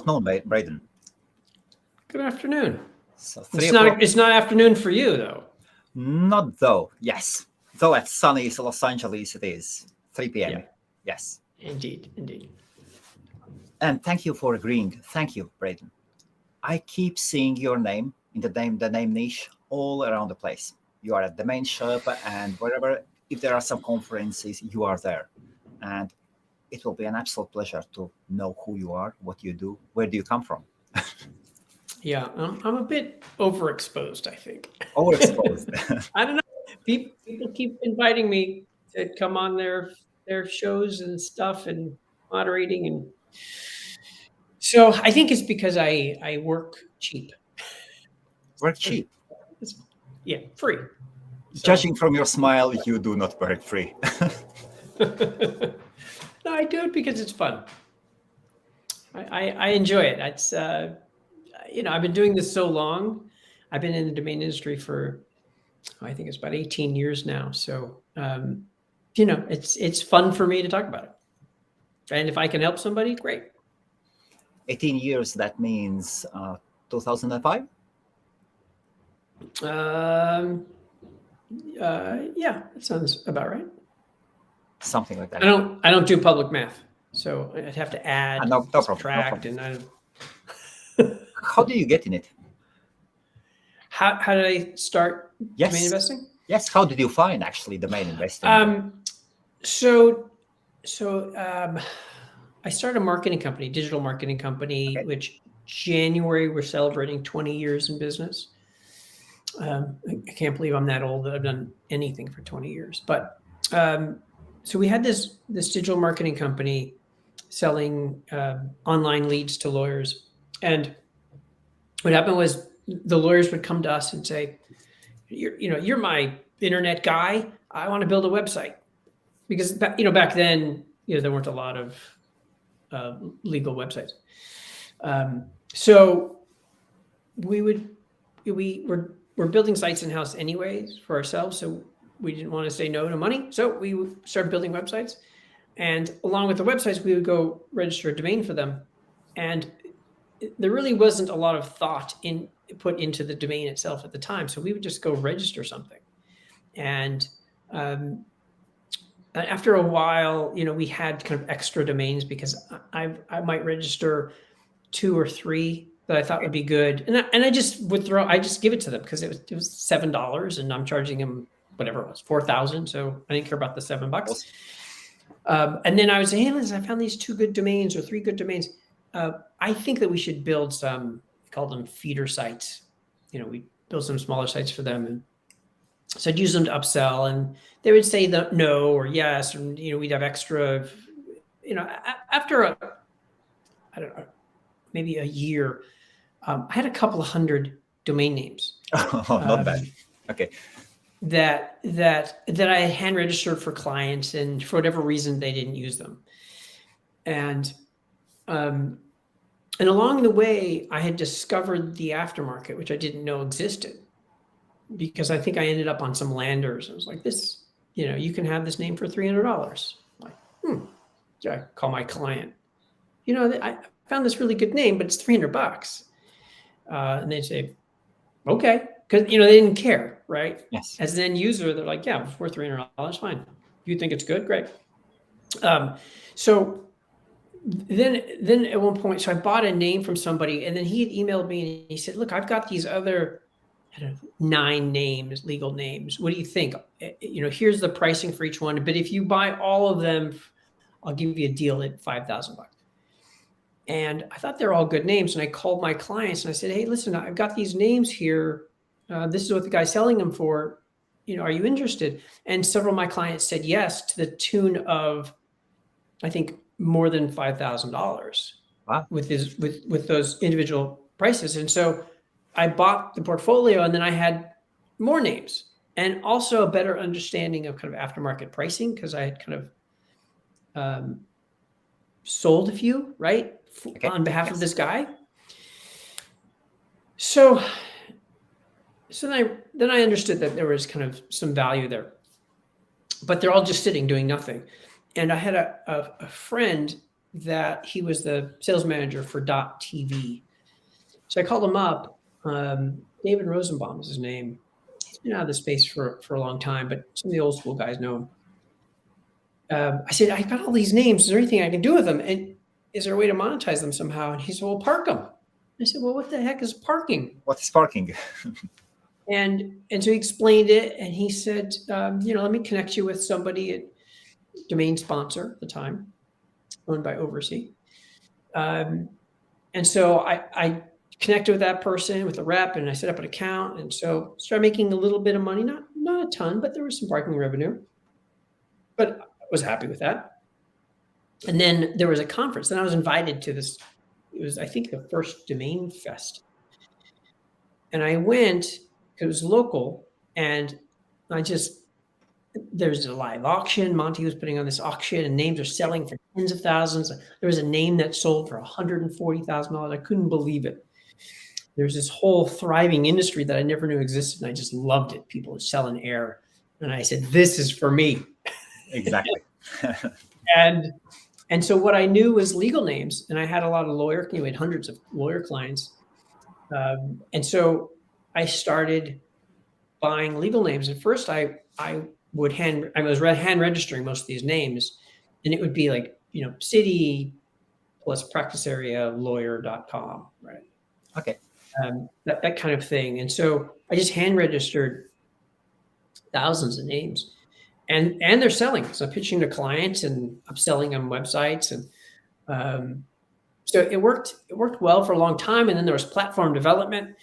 afternoon, Braden. Good afternoon. So It's not afternoon for you, though. Not though. Yes. Though at sunny Los Angeles it is 3 p.m. Yeah. Yes. Indeed. And thank you for agreeing. Thank you, Braden. I keep seeing your name in the name niche all around the place. You are at the main shop and wherever, if there are some conferences, you are there. And it will be an absolute pleasure to know who you are, what you do, where do you come from. Yeah, I'm a bit overexposed, I think. Overexposed. I don't know. People keep inviting me to come on their shows and stuff and moderating, and so I think it's because I work cheap. Work cheap. Yeah, free. So. Judging from your smile, you do not work free. No, I do it because it's fun. I enjoy it. It's I've been doing this so long. I've been in the domain industry for, I think it's about 18 years now. So, it's fun for me to talk about it. And if I can help somebody, great. 18 years, that means 2005? Yeah, that sounds about right. Something like that. I don't do public math, so I'd have to add, subtract, no problem. And I. How do you get in it? How did I start domain investing? Yes. How did you find actually domain investing? So I started a marketing company, digital marketing company, which January we're celebrating 20 years in business. I can't believe I'm that old that I've done anything for 20 years. But so we had this digital marketing company selling online leads to lawyers. And what happened was the lawyers would come to us and say, you're my internet guy. I want to build a website. Because back then, there weren't a lot of legal websites. So we're building sites in-house anyways for ourselves. So we didn't want to say no to money. So we started building websites. And along with the websites, we would go register a domain for them. And there really wasn't a lot of thought put into the domain itself at the time. So we would just go register something. And after a while, we had kind of extra domains because I might register 2 or 3 that I thought would be good. And I just I just give it to them because it was $7 and I'm charging them whatever it was, 4,000. So I didn't care about the $7. And then I would say, hey, listen, I found these 2 good domains or 3 good domains. I think that we should build some, we call them feeder sites. We build some smaller sites for them. And so I'd use them to upsell and they would say no or yes. And, we'd have extra, after I don't know, maybe a year, I had a couple of 100 domain names. Oh, not bad. Okay. That I hand registered for clients, and for whatever reason they didn't use them. And along the way, I had discovered the aftermarket, which I didn't know existed, because I think I ended up on some landers. I was like, this, you can have this name for $300. I'm like, So I call my client. I found this really good name, but it's $300. And they say, okay. Because, they didn't care, right? Yes. As an end user, they're like, yeah, it's worth $300, fine. You think it's good? Great. So then at one point, so I bought a name from somebody, and then he had emailed me and he said, look, I've got these other, 9 names, legal names. What do you think? Here's the pricing for each one. But if you buy all of them, I'll give you a deal at $5,000. And I thought they're all good names. And I called my clients and I said, hey, listen, I've got these names here. This is what the guy's selling them for. Are you interested? And several of my clients said yes, to the tune of, I think, more than $5,000. Wow. with those individual prices. And so I bought the portfolio, and then I had more names and also a better understanding of kind of aftermarket pricing, because I had kind of sold a few, right? Okay. On behalf of this guy. So then I understood that there was kind of some value there, but they're all just sitting doing nothing. And I had a friend that he was the sales manager for .tv. So I called him up. David Rosenbaum is his name. He's been out of the space for a long time, but some of the old school guys know him. I said, I got all these names. Is there anything I can do with them? And is there a way to monetize them somehow? And he said, well, park them. I said, well, what the heck is parking? What is parking? And so he explained it, and he said, let me connect you with somebody at domain sponsor at the time, owned by Oversea. And so I connected with that person, with the rep, and I set up an account. And so started making a little bit of money, not a ton, but there was some parking revenue. But I was happy with that. And then there was a conference, and I was invited to this. It was, I think, the first Domain Fest. And I went, it was local, and there's a live auction. Monty was putting on this auction, and names are selling for tens of thousands. There was a name that sold for $140,000. I couldn't believe it. There's this whole thriving industry that I never knew existed, and I just loved it. People are selling air. And I said, this is for me. Exactly. And so what I knew was legal names, and I had a lot of we had hundreds of lawyer clients. And so I started buying legal names. At first I was hand registering most of these names, and it would be like, city plus practice area lawyer.com, right? Okay. That kind of thing. And so I just hand registered thousands of names. And they're selling. So I'm pitching to clients and upselling on websites. And so it worked well for a long time. And then there was platform development.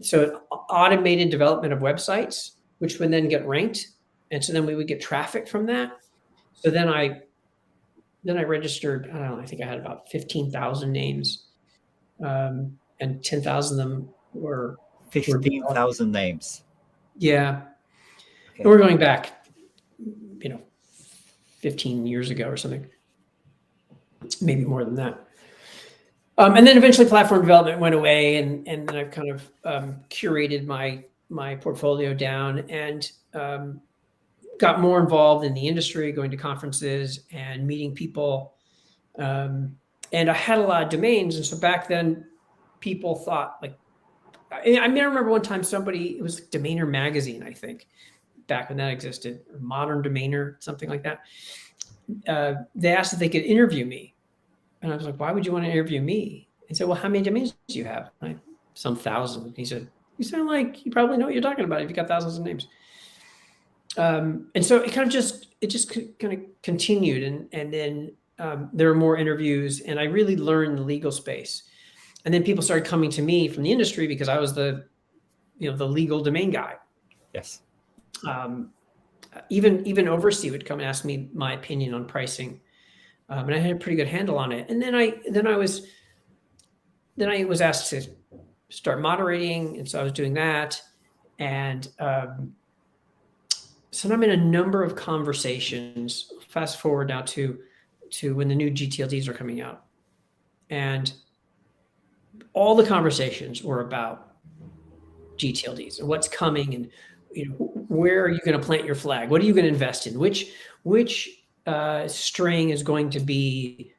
So automated development of websites, which would then get ranked. And so then we would get traffic from that. So then I registered, I don't know, I think I had about 15,000 names. And 10,000 of them were 15,000 names. Yeah. Okay. And we're going back 15 years ago or something, maybe more than that. And then eventually platform development went away, and then I've kind of curated my portfolio down and got more involved in the industry, going to conferences and meeting people. And I had a lot of domains. And so back then people thought, like, I remember one time it was Domainer Magazine, I think, back when that existed, or Modern Domainer, something like that. They asked if they could interview me. And I was like, why would you want to interview me? And said, well, how many domains do you have? Some thousand. He said, you sound like you probably know what you're talking about if you got thousands of names. And so it just kind of continued. And then there were more interviews, and I really learned the legal space. And then people started coming to me from the industry because I was the legal domain guy. Yes. Even Oversea would come and ask me my opinion on pricing, and I had a pretty good handle on it. And then I was asked to start moderating, and so I was doing that. And so I'm in a number of conversations. Fast forward now to when the new GTLDs are coming out, and all the conversations were about GTLDs and what's coming, and where are you going to plant your flag? What are you going to invest in? Which string is going to be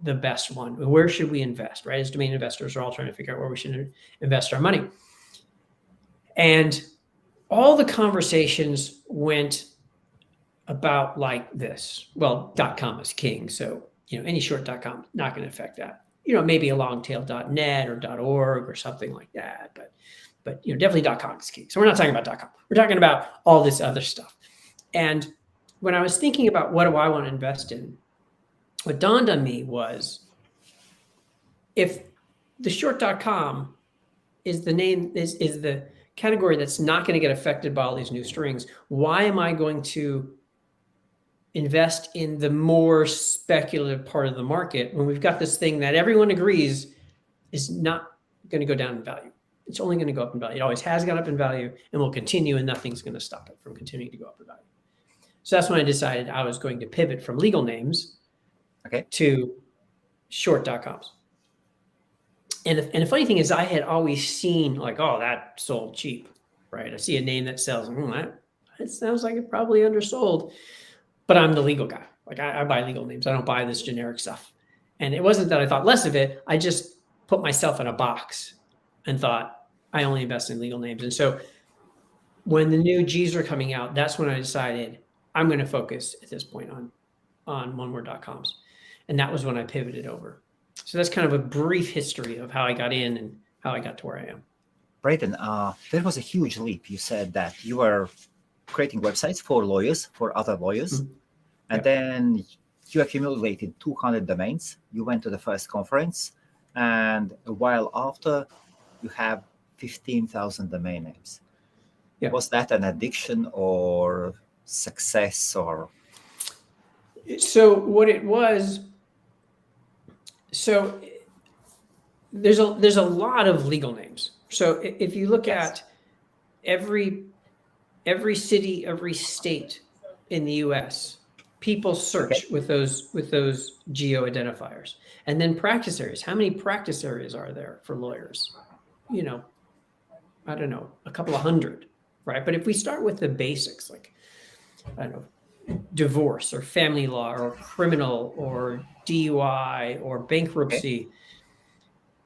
the best one? Where should we invest? Right, as domain investors are all trying to figure out where we should invest our money. And all the conversations went about like this. Well, .com is king, so any short .com not going to affect that. Maybe a long tail .net or .org or something like that, but definitely .com is king. So we're not talking about .com. We're talking about all this other stuff. And when I was thinking about what do I want to invest in, what dawned on me was, if the short .com is the name, is the category that's not going to get affected by all these new strings, why am I going to invest in the more speculative part of the market when we've got this thing that everyone agrees is not going to go down in value? It's only going to go up in value. It always has gone up in value and will continue, and nothing's going to stop it from continuing to go up in value. So that's when I decided I was going to pivot from legal names to short .coms. And the funny thing is, I had always seen like, oh, that sold cheap, right? I see a name that sells, that sounds like it probably undersold, but I'm the legal guy. Like I buy legal names. I don't buy this generic stuff. And it wasn't that I thought less of it. I just put myself in a box and thought I only invest in legal names. And so when the new G's were coming out, that's when I decided I'm going to focus at this point on oneword.coms. And that was when I pivoted over. So that's kind of a brief history of how I got in and how I got to where I am. Braden, there was a huge leap. You said that you were creating websites for lawyers, for other lawyers, and then you accumulated 200 domains. You went to the first conference, and a while after, you have 15,000 domain names. Yeah. Was that an addiction or success or? So what it was, so there's a lot of legal names. So if you look at every city, every state in the US, people search with those geo identifiers. And then practice areas. How many practice areas are there for lawyers? You know, I don't know, a couple of hundred, right? But if we start with the basics, like, I don't know, divorce or family law or criminal or DUI or bankruptcy,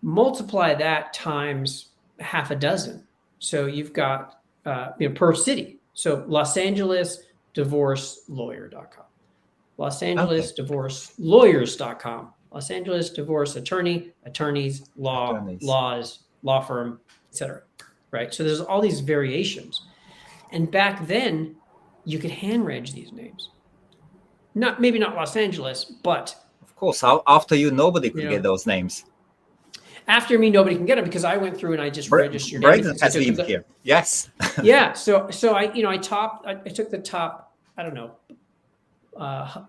multiply that times half a dozen. So you've got, per city. So Los Angeles, divorcelawyer.com. Los Angeles, divorcelawyers.com. Los Angeles, divorce attorney, attorneys, laws, law firm, etc. Right? So there's all these variations. And back then, you could hand reg these names. Maybe not Los Angeles, but of course, after you, nobody could get those names. After me, nobody can get them because I went through and I just registered. Braden has been here. Yes. Yeah. So I took the top, I don't know, a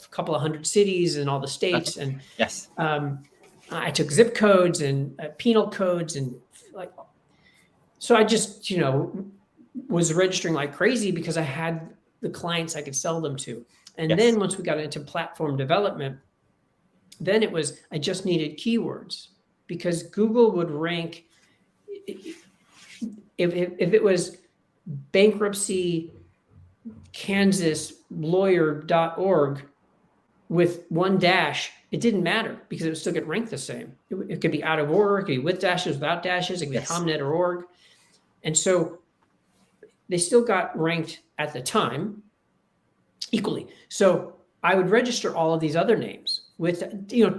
couple of hundred cities in all the states, and I took zip codes and penal codes and so I just was registering like crazy because I had the clients I could sell them to. And then once we got into platform development, then it was I just needed keywords because Google would rank if it was bankruptcy Kansas lawyer.org with one dash, it didn't matter because it would still get ranked the same. It could be out of order, it could be with dashes, without dashes, it could be ComNet or org. And so they still got ranked at the time equally. So I would register all of these other names with,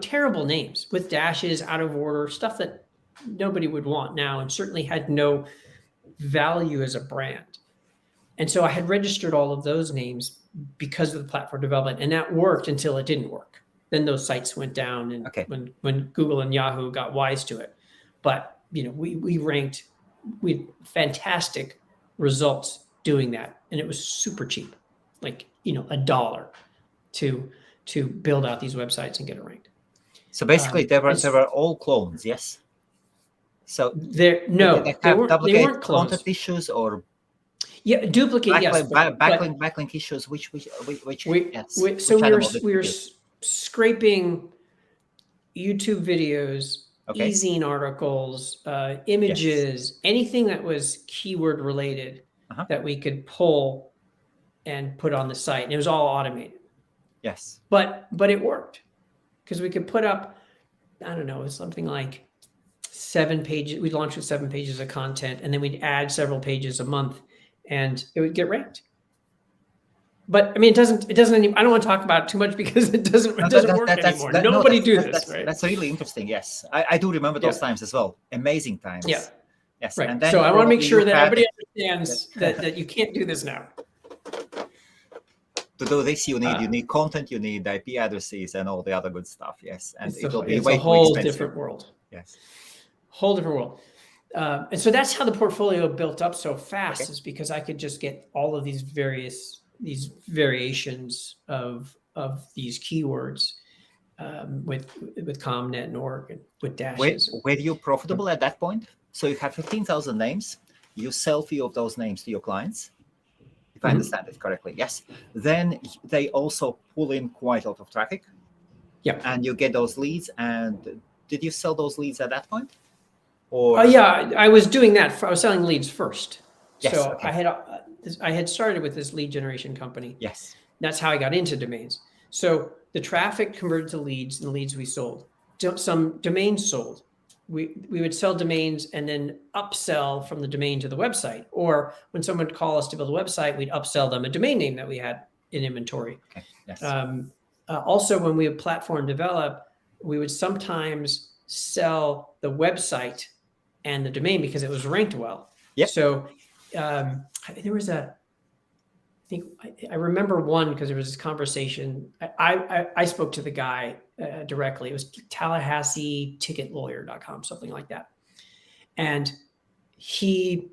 terrible names with dashes, out of order, stuff that nobody would want now and certainly had no value as a brand. And so I had registered all of those names because of the platform development, and that worked until it didn't work. Then those sites went down, and when Google and Yahoo got wise to it. But we ranked, we had fantastic results doing that, and it was super cheap, like $1 to build out these websites and get it ranked. So basically, they were all clones, yes. So they weren't clones. Content issues or duplicate, yes. Backlink issues. Which we were scraping YouTube videos, e-zine articles, images, anything that was keyword related that we could pull and put on the site. And it was all automated. Yes. But it worked because we could put up, I don't know, something like 7 pages. We'd launch with 7 pages of content, and then we'd add several pages a month, and it would get ranked. But I mean, it doesn't. I don't want to talk about it too much because it doesn't work anymore. Nobody do this. Right? That's really interesting. Yes, I do remember those times as well. Amazing times. Yeah. Yes. Right. And then so I want to make sure that everybody understands that you can't do this now. To do this, you need content, you need IP addresses, and all the other good stuff. Yes, and it's it'll be a way whole too expensive. Different world. Yes, whole different world. And so that's how the portfolio built up so fast, is because I could just get all of these variations of these keywords with ComNet and org and with dashes. Were you profitable at that point? So you have 15,000 names. You sell few of those names to your clients, if I understand it correctly. Yes. Then they also pull in quite a lot of traffic. Yeah. And you get those leads. And did you sell those leads at that point? Or I was doing that. I was selling leads first. Yes, I had started with this lead generation company. Yes. That's how I got into domains. So the traffic converted to leads, and the leads we sold. Some domains sold. We would sell domains and then upsell from the domain to the website. Or when someone would call us to build a website, we'd upsell them a domain name that we had in inventory. Okay. Yes. Also, when we would platform develop, we would sometimes sell the website and the domain because it was ranked well. Yep. So there was I remember one because there was this conversation. I spoke to the guy directly. It was TallahasseeTicketLawyer.com, something like that. And he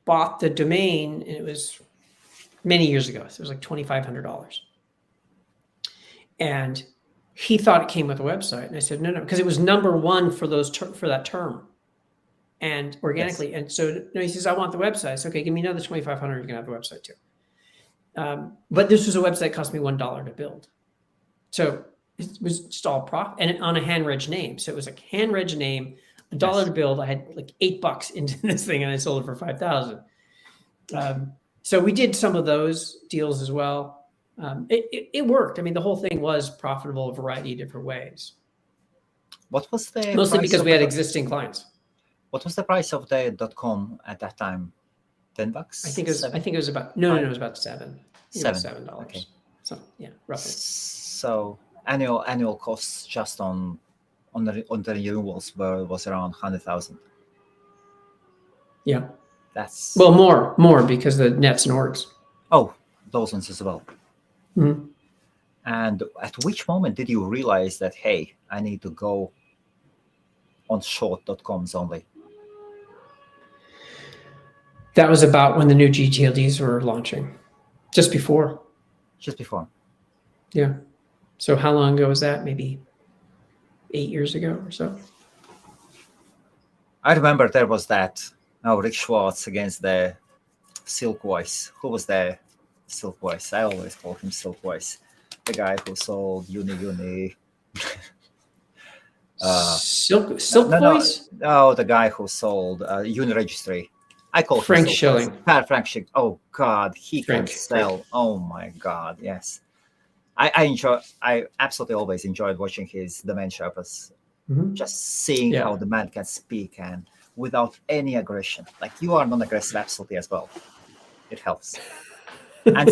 bought the domain, and it was many years ago. So it was like $2,500. And he thought it came with a website. And I said, no, because it was number one for that term. And organically. Yes. And so no, he says, I want the website. I said, okay, give me another $2,500. You're going to have the website too. But this was a website that cost me $1 to build. So it was just all profit and on a hand reg name. So it was like hand reg name, $1 to build. I had like $8 into this thing and I sold it for 5,000. So we did some of those deals as well. It worked. I mean, the whole thing was profitable a variety of different ways. What was the mostly because we had existing clients. What was the price of the .com at that time? $10? I think it was about it was about $7. $7. Okay. So yeah, roughly. So annual costs just on the renewals was around 100,000. Yeah. That's more because the nets and orgs. Oh, those ones as well. Mm-hmm. And at which moment did you realize that, hey, I need to go on short.coms only? That was about when the new GTLDs were launching. Just before. Yeah. So how long ago was that? Maybe 8 years ago or so. I remember there was that. Rick Schwartz against the Silk Voice. Who was the Silk Voice? I always call him Silk Voice. The guy who sold Uni. Silk Voice? No, the guy who sold Uni Registry. I call Frank him Schilling. Frank Schilling. Oh God, he can sell. Frank. Oh my God, yes. I absolutely always enjoyed watching his domain sherpas. Mm-hmm. Just seeing how the man can speak and without any aggression. Like you are non-aggressive absolutely as well. It helps. And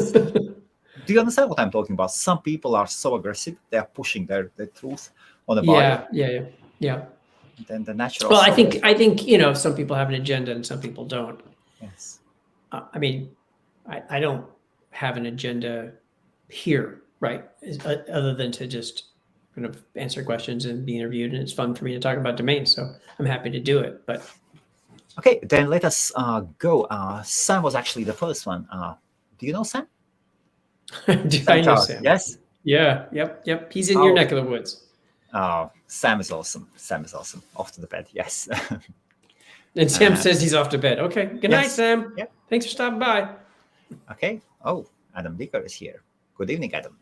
do you understand what I'm talking about? Some people are so aggressive, they are pushing their truth on the buyer. Yeah. Then the natural. Well, I think some people have an agenda and some people don't. Yes. I mean, I don't have an agenda here, right? Other than to just kind of answer questions and be interviewed, and it's fun for me to talk about domains, so I'm happy to do it. But okay, then let us go. Sam was actually the first one. Do you know Sam? Do I know Sam? Yes. Yeah. Yep. He's in your neck of the woods. Oh, Sam is awesome. Off to the bed. Yes. And Sam says he's off to bed. Okay. Good night, Sam. Yep. Thanks for stopping by. Okay. Oh, Adam Dicker is here. Good evening, Adam.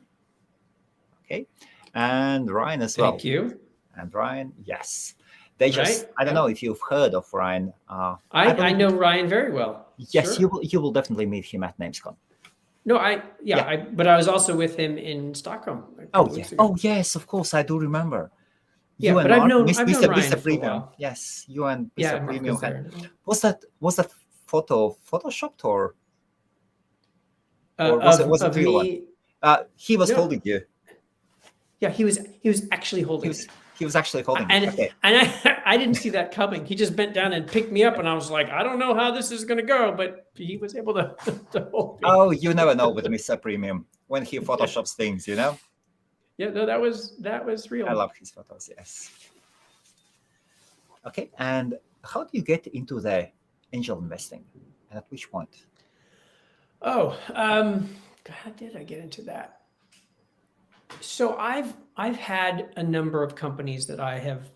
Okay. And Ryan as well. Thank you. And Ryan, yes. They just, I don't know if you've heard of Ryan. I know Ryan very well. Yes, sure. You will definitely meet him at NamesCon. No, but I was also with him in Stockholm. Oh, yes, of course, I do remember. Yeah, but I've known Ryan for a while. Yes, you and Mr. Premium had. Was that photoshopped or was it real one? He was holding you. Yeah, he was actually holding. He was actually holding. And I didn't see that coming. He just bent down and picked me up, and I was like, I don't know how this is going to go, but he was able to hold me. Oh, you never know with Mr. Premium when he photoshops things, you know. Yeah, no, that was real. I love his photos. Yes. Okay, and how do you get into the angel investing, and at which point? Oh, how did I get into that? So I've had a number of companies that I have.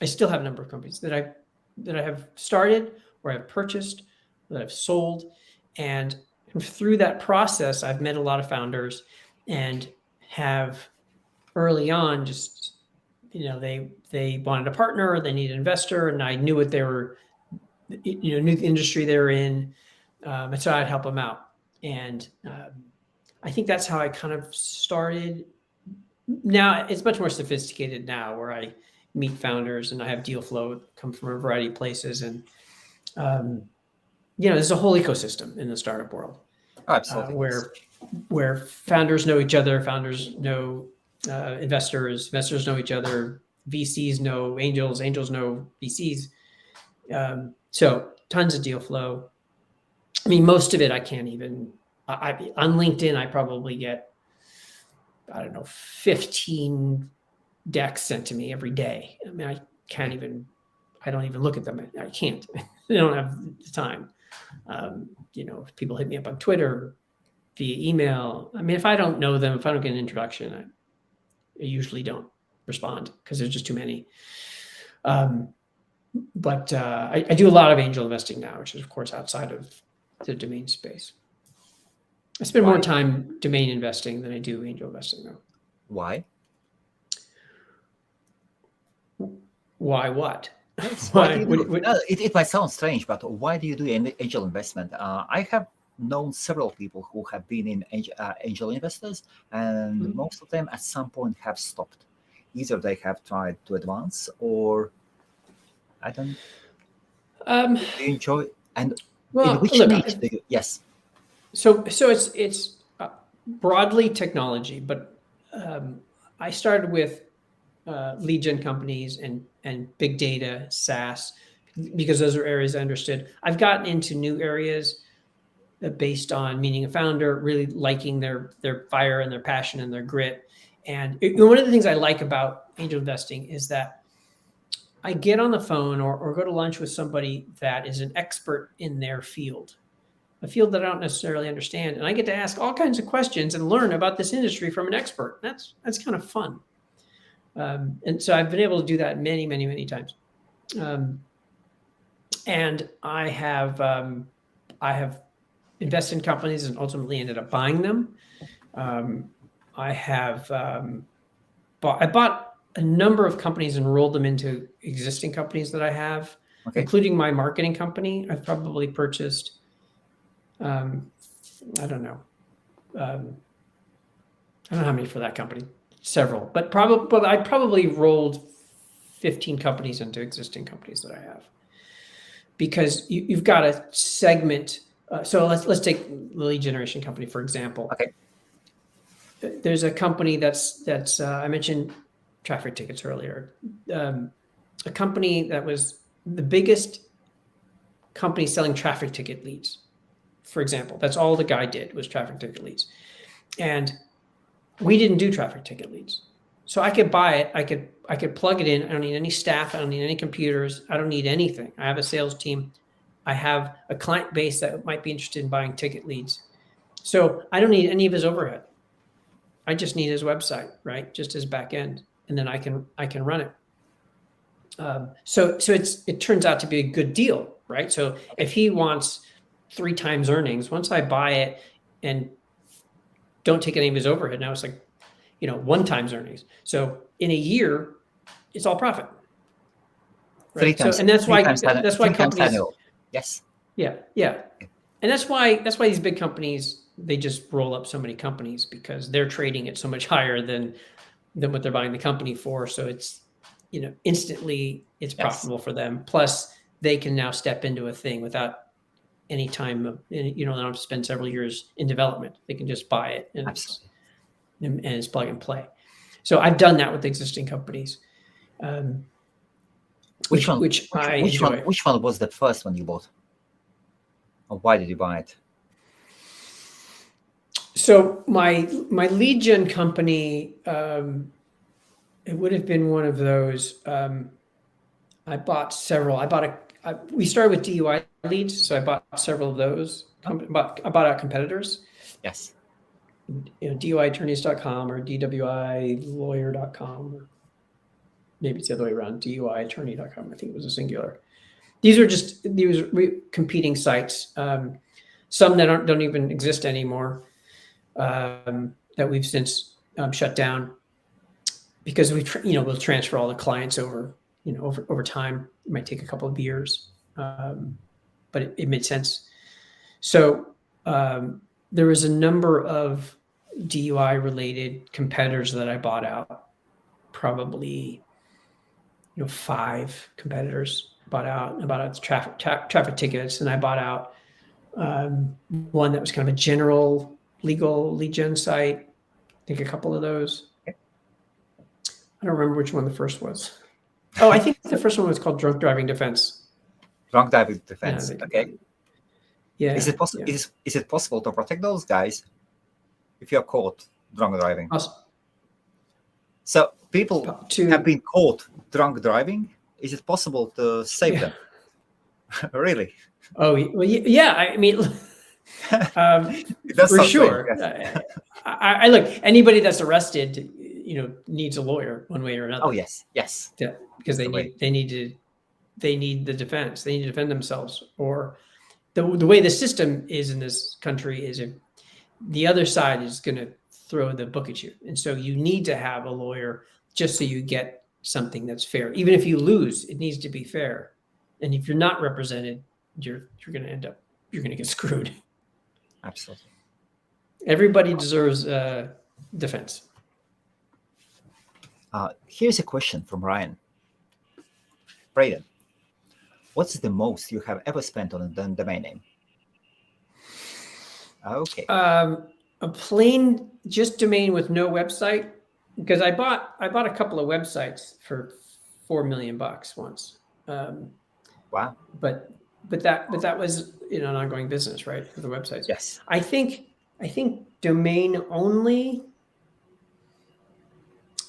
I still have a number of companies that I have started or I've purchased, that I've sold, and through that process, I've met a lot of founders and have early on just they wanted a partner, they needed an investor, and I knew what they were, knew the industry they're in, and so I'd help them out. And I think that's how I kind of started. Now it's much more sophisticated now, where I meet founders and I have deal flow come from a variety of places, and there's a whole ecosystem in the startup world, Absolutely. where founders know each other, founders know investors know each other, VCs know angels, angels know VCs. So tons of deal flow. I mean, most of it I can't even. On LinkedIn, I probably get, I don't know, 15 decks sent to me every day. I mean, I don't even look at them. I can't. I don't have the time. People hit me up on Twitter, via email. I mean, if I don't know them, if I don't get an introduction, I usually don't respond because there's just too many. But I do a lot of angel investing now, which is, of course, outside of the domain space. I spend more time domain investing than I do angel investing, though. Why? Why what? Yes, why do you do? It might sound strange, but why do you do angel investment? I have known several people who have been in angel investors, and most of them at some point have stopped. Either they have tried to advance, or I don't. Do you enjoy? And in which niche do you? Yes. So it's broadly technology, but I started with lead gen companies and big data, SaaS, because those are areas I understood. I've gotten into new areas based on meeting a founder, really liking their fire and their passion and their grit. And one of the things I like about angel investing is that I get on the phone or go to lunch with somebody that is an expert in their field, a field that I don't necessarily understand. And I get to ask all kinds of questions and learn about this industry from an expert. That's kind of fun. And so I've been able to do that many, many, many times. And I have invested in companies and ultimately ended up buying them. I bought a number of companies and rolled them into existing companies that I have, including my marketing company. I've probably purchased, I don't know how many for that company, several, but I probably rolled 15 companies into existing companies that I have, because you've got to segment. So let's take the lead generation company, for example. Okay. There's a company that's I mentioned traffic tickets earlier. A company that was the biggest company selling traffic ticket leads, for example. That's all the guy did was traffic ticket leads. And we didn't do traffic ticket leads. So I could buy it. I could plug it in. I don't need any staff. I don't need any computers. I don't need anything. I have a sales team. I have a client base that might be interested in buying ticket leads. So I don't need any of his overhead. I just need his website, right? Just his back end. And then I can run it. So it turns out to be a good deal, right? So if he wants 3 times earnings, once I buy it and don't take any of his overhead, now it's like, 1 times earnings. So in a year, it's all profit. Right? 3 times. So, and that's why companies. Annual. Yes. Yeah. And that's why these big companies, they just roll up so many companies, because they're trading at so much higher than what they're buying the company for. So it's, instantly it's profitable for them. Plus they can now step into a thing without any time they don't have to spend several years in development. They can just buy it and it's plug and play. So I've done that with existing companies. Which one was the first one you bought? Or why did you buy it? So my lead gen company, it would have been one of those. I bought several. We started with DUI leads, so I bought several of those. I bought out competitors. Yes. DUIattorneys.com or DWIlawyer.com, or maybe it's the other way around, DUIattorney.com. I think it was a singular. These were competing sites. Some that don't even exist anymore, that we've since shut down, because we'll transfer all the clients over time. It might take a couple of years, but it made sense. So there was a number of DUI related competitors that I bought out. Probably, 5 competitors bought out traffic tickets, and I bought out one that was kind of a general legal lead gen site. I think a couple of those. I don't remember which one the first was. Oh, I think the first one was called Drunk Driving Defense. Drunk driving defense. Yeah, Okay. Yeah. Is it possible? Yeah. Is it possible to protect those guys if you're caught drunk driving? So people have been caught drunk driving. Is it possible to save them? Really? Oh, well, yeah. I mean, for sure. I look, anybody that's arrested, needs a lawyer one way or another. Oh yes, yes. Yeah, because they need the defense. They need to defend themselves. Or the way the system is in this country is if the other side is going to throw the book at you, and so you need to have a lawyer just so you get something that's fair. Even if you lose, it needs to be fair. And if you're not represented, you're going to get screwed. Absolutely. Everybody deserves defense. Here's a question from Ryan. Braden, what's the most you have ever spent on a domain name? Okay. A plain just domain with no website, because I bought a couple of websites for $4 million once. Wow. But that was an ongoing business, right? For the websites. Yes. I think domain only.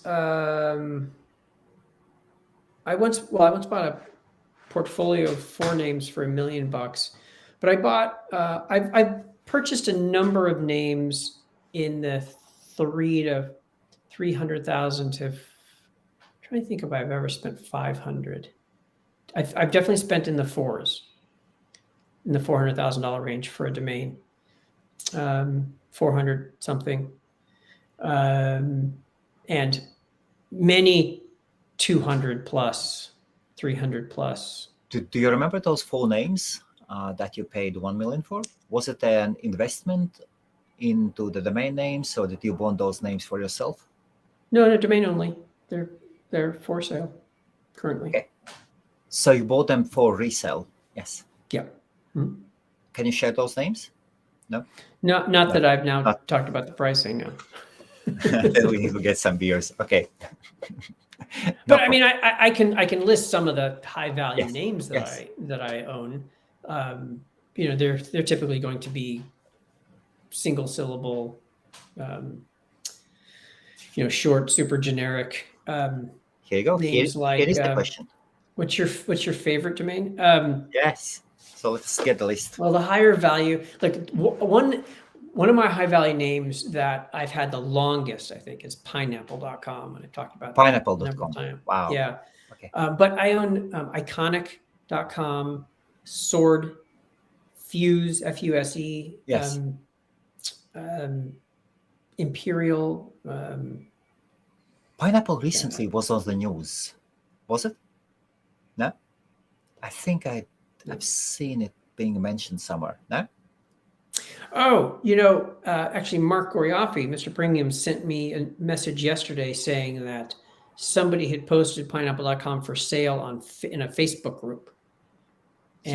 I once bought a portfolio of 4 names for $1 million, but I bought I've purchased a number of names in the 300,000 to 300,000 to. I'm trying to think if I've ever spent 500. I've definitely spent in the fours, in the $400,000 range for a domain, 400 something, and many 200 plus, 300 plus. Do you remember those 4 names that you paid $1 million for? Was it an investment into the domain names, or did you want those names for yourself? No, domain only. They're for sale currently. Okay. So you bought them for resale? Yes. Yeah. Mm-hmm. Can you share those names? No. Not that I've now talked about the pricing. No. Then we need to get some beers. Okay. But I mean, I can list some of the high value names that I own. They're typically going to be single syllable, short, super generic. Here you go. Here is the question. What's your favorite domain? Yes. So let's get the list. Well, the higher value, like one of my high value names that I've had the longest, I think, is pineapple.com. And I talked about pineapple.com. Wow. Yeah. Okay. But I own iconic.com, Sword, Fuse, Fuse. Yes. Imperial. Pineapple recently was on the news. Was it? No? I think I've seen it being mentioned somewhere. No? Oh, actually, Mark Goriafi, Mr. Premium, sent me a message yesterday saying that somebody had posted pineapple.com for sale in a Facebook group. And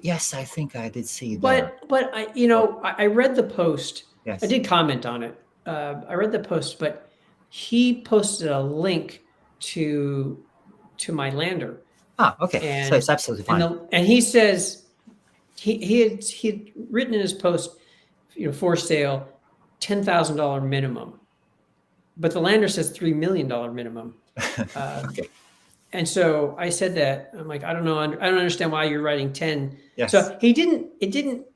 yes, I think I did see that. But I read the post. Yes. I did comment on it. I read the post, but he posted a link to my lander. Okay. So it's absolutely fine. And he says he had written in his post, for sale, $10,000 minimum, but the lander says $3 million minimum. Okay. And so I said that I'm like, I don't know. I don't understand why you're writing 10. Yes. So he didn't.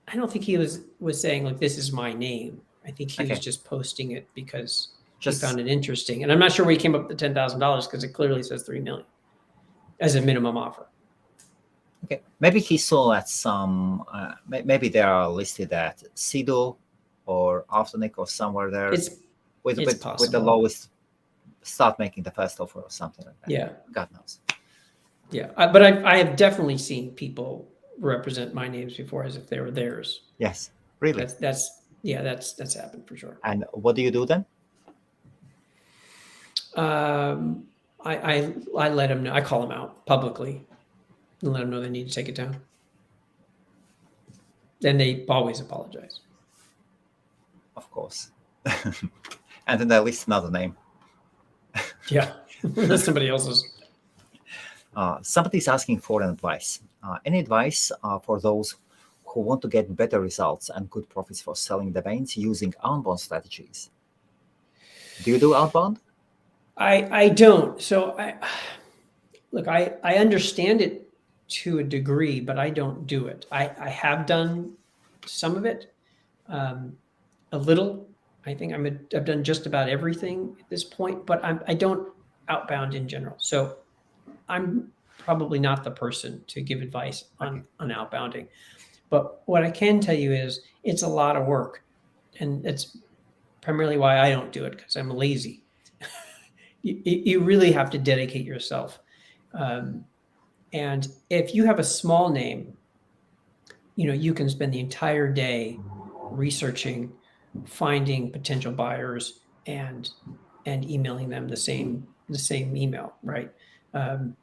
I don't think he was saying like, this is my name. I think he was just posting it because he found it interesting. And I'm not sure where he came up with the $10,000 because it clearly says $3 million as a minimum offer. Okay, maybe he saw at some. Maybe they are listed at Sido or Afternic or somewhere there. With the lowest. Start making the first offer or something like that. Yeah, God knows. Yeah, but I have definitely seen people represent my names before as if they were theirs. Yes, really. Yeah, that's happened for sure. And what do you do then? I let them know. I call them out publicly and let them know they need to take it down. Then they always apologize. Of course. And then they list another name. Yeah, that's somebody else's. Somebody's asking for an advice. Any advice for those who want to get better results and good profits for selling domains using outbound strategies? Do you do outbound? I don't. So I understand it to a degree, but I don't do it. I have done some of it, a little. I think I've done just about everything at this point, but I don't outbound in general. So I'm probably not the person to give advice on outbounding. But what I can tell you is it's a lot of work, and it's primarily why I don't do it, because I'm lazy. You really have to dedicate yourself. And if you have a small name, you can spend the entire day researching, finding potential buyers, and emailing them the same email, right? And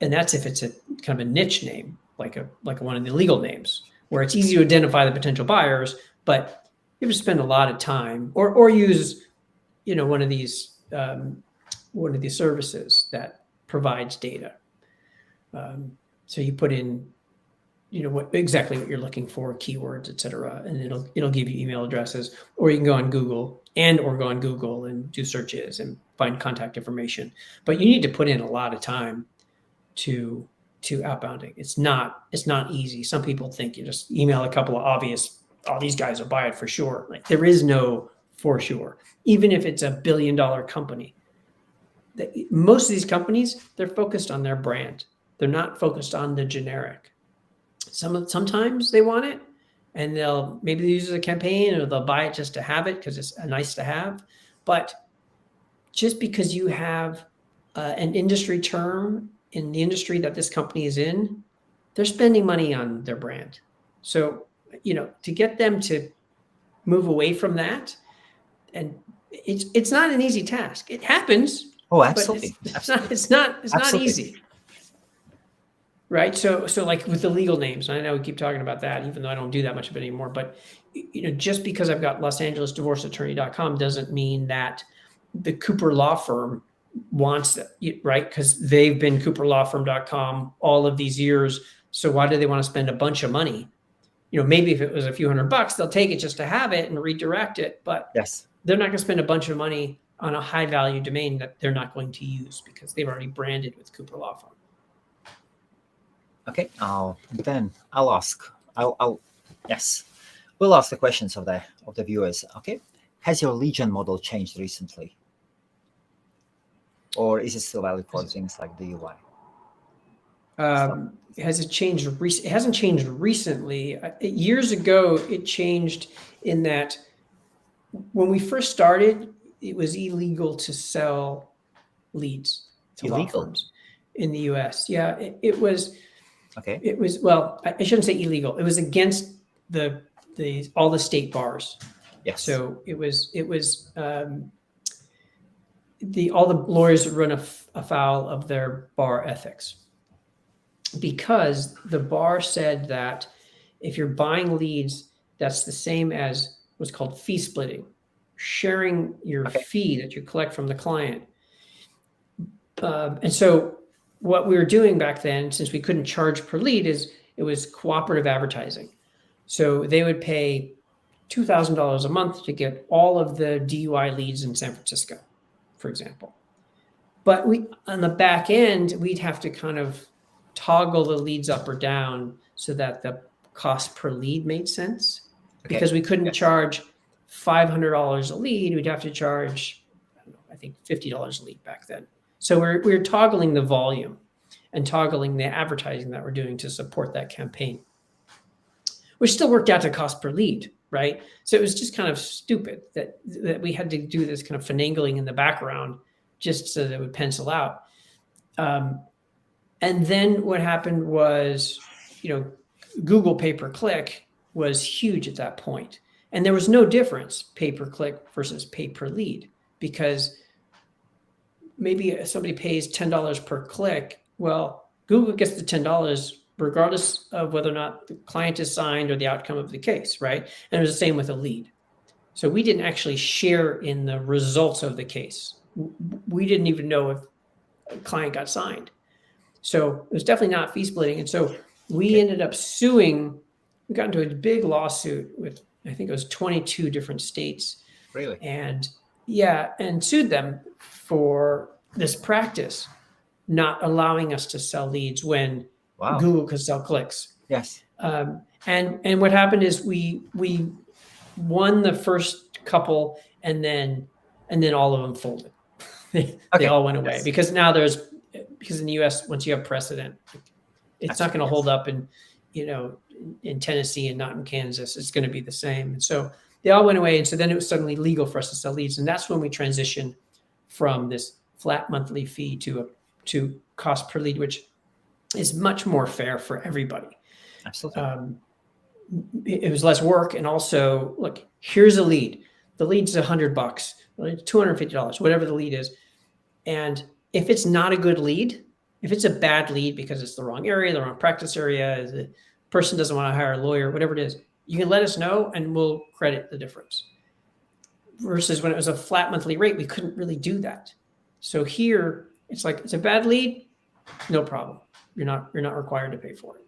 that's if it's a kind of a niche name, like one of the legal names, where it's easy to identify the potential buyers, but you have to spend a lot of time, or use one of these services that provides data. So you put in exactly what you're looking for, keywords, etc., and it'll give you email addresses, or you can go on Google and do searches and find contact information. But you need to put in a lot of time to outbounding. It's not easy. Some people think you just email a couple of obvious, these guys will buy it for sure. Like, there is no for sure. Even if it's $1 billion company, most of these companies, they're focused on their brand. They're not focused on the generic. Sometimes they want it, and they'll maybe use it as a campaign, or they'll buy it just to have it because it's a nice to have. But just because you have an industry term in the industry that this company is in, they're spending money on their brand. So, to get them to move away from that, and it's not an easy task. It happens. Oh, absolutely. But it's not easy. Right. So like with the legal names, I know we keep talking about that, even though I don't do that much of it anymore. But just because I've got LosAngelesDivorceAttorney.com doesn't mean that the Cooper Law Firm wants that, right? Because they've been CooperLawFirm.com all of these years. So why do they want to spend a bunch of money? Maybe if it was a few $100, they'll take it just to have it and redirect it. But yes, they're not going to spend a bunch of money on a high value domain that they're not going to use because they've already branded with Cooper Law Firm. Okay, then I'll ask. Yes, we'll ask the questions of the viewers. Okay, has your lead gen model changed recently, or is it still valid for things like DUI? Has it changed? It hasn't changed recently. Years ago, it changed in that when we first started, it was illegal to sell leads to law firms in the U.S. Yeah, it was. Okay. It was, well, I shouldn't say illegal. It was against all the state bars. Yes. So it was all the lawyers run afoul of their bar ethics, because the bar said that if you're buying leads, that's the same as what's called fee splitting, sharing your fee that you collect from the client. And so what we were doing back then, since we couldn't charge per lead, is it was cooperative advertising. So they would pay $2,000 a month to get all of the DUI leads in San Francisco, for example. But on the back end, we'd have to kind of toggle the leads up or down so that the cost per lead made sense. Because we couldn't charge $500 a lead, we'd have to charge, I think $50 a lead back then. So we're toggling the volume and toggling the advertising that we're doing to support that campaign, which still worked out to cost per lead, right? So it was just kind of stupid that we had to do this kind of finagling in the background just so that it would pencil out. And then what happened was, Google pay-per-click was huge at that point. And there was no difference, pay per click versus pay per lead, because maybe somebody pays $10 per click. Well, Google gets the $10 regardless of whether or not the client is signed or the outcome of the case, right? And it was the same with a lead. So we didn't actually share in the results of the case. We didn't even know if a client got signed. So it was definitely not fee splitting. And so we ended up suing. We got into a big lawsuit with, I think it was 22 different states. Really? And and sued them for this practice, not allowing us to sell leads when Google could sell clicks. Yes. And what happened is we won the first couple, and then all of them folded. They all went away because in the US, once you have precedent, it's not going to hold up in Tennessee and not in Kansas. It's going to be the same. And so they all went away. And so then it was suddenly legal for us to sell leads. And that's when we transitioned from this flat monthly fee to cost per lead, which is much more fair for everybody. Absolutely. It was less work. And also, look, here's a lead. The lead's $100, $250, whatever the lead is. And if it's not a good lead, if it's a bad lead because it's the wrong area, the wrong practice area, the person doesn't want to hire a lawyer, whatever it is, you can let us know and we'll credit the difference. Versus when it was a flat monthly rate, we couldn't really do that. So here, it's like, it's a bad lead, no problem. You're not required to pay for it.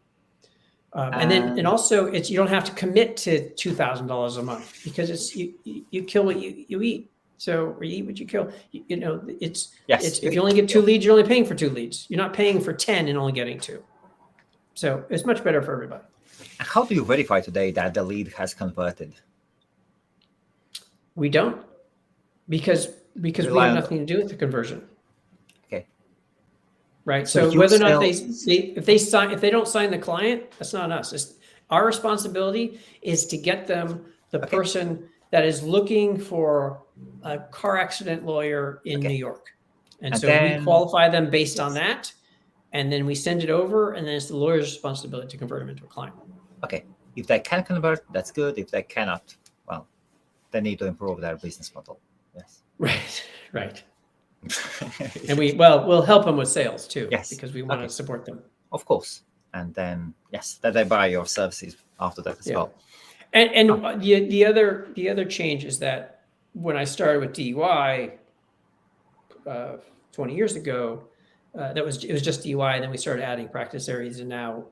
And also you don't have to commit to $2,000 a month because it's you kill what you eat. So, or you eat what you kill. It's if you only get 2 leads, you're only paying for 2 leads. You're not paying for 10 and only getting 2. So it's much better for everybody. How do you verify today that the lead has converted? We don't, because we have nothing to do with the conversion. Okay. Right. So whether or not if they don't sign the client, that's not us. Our responsibility is to get them the person that is looking for a car accident lawyer in New York. And so we qualify them based on that. And then we send it over, and then it's the lawyer's responsibility to convert them into a client. Okay. If they can convert, that's good. If they cannot, well, they need to improve their business model. Yes. Right. And we'll help them with sales too. Yes. Because we want to support them. Of course. And then, that they buy your services after that as well. And the other change is that when I started with DUI 20 years ago, it was just DUI, and then we started adding practice areas, and now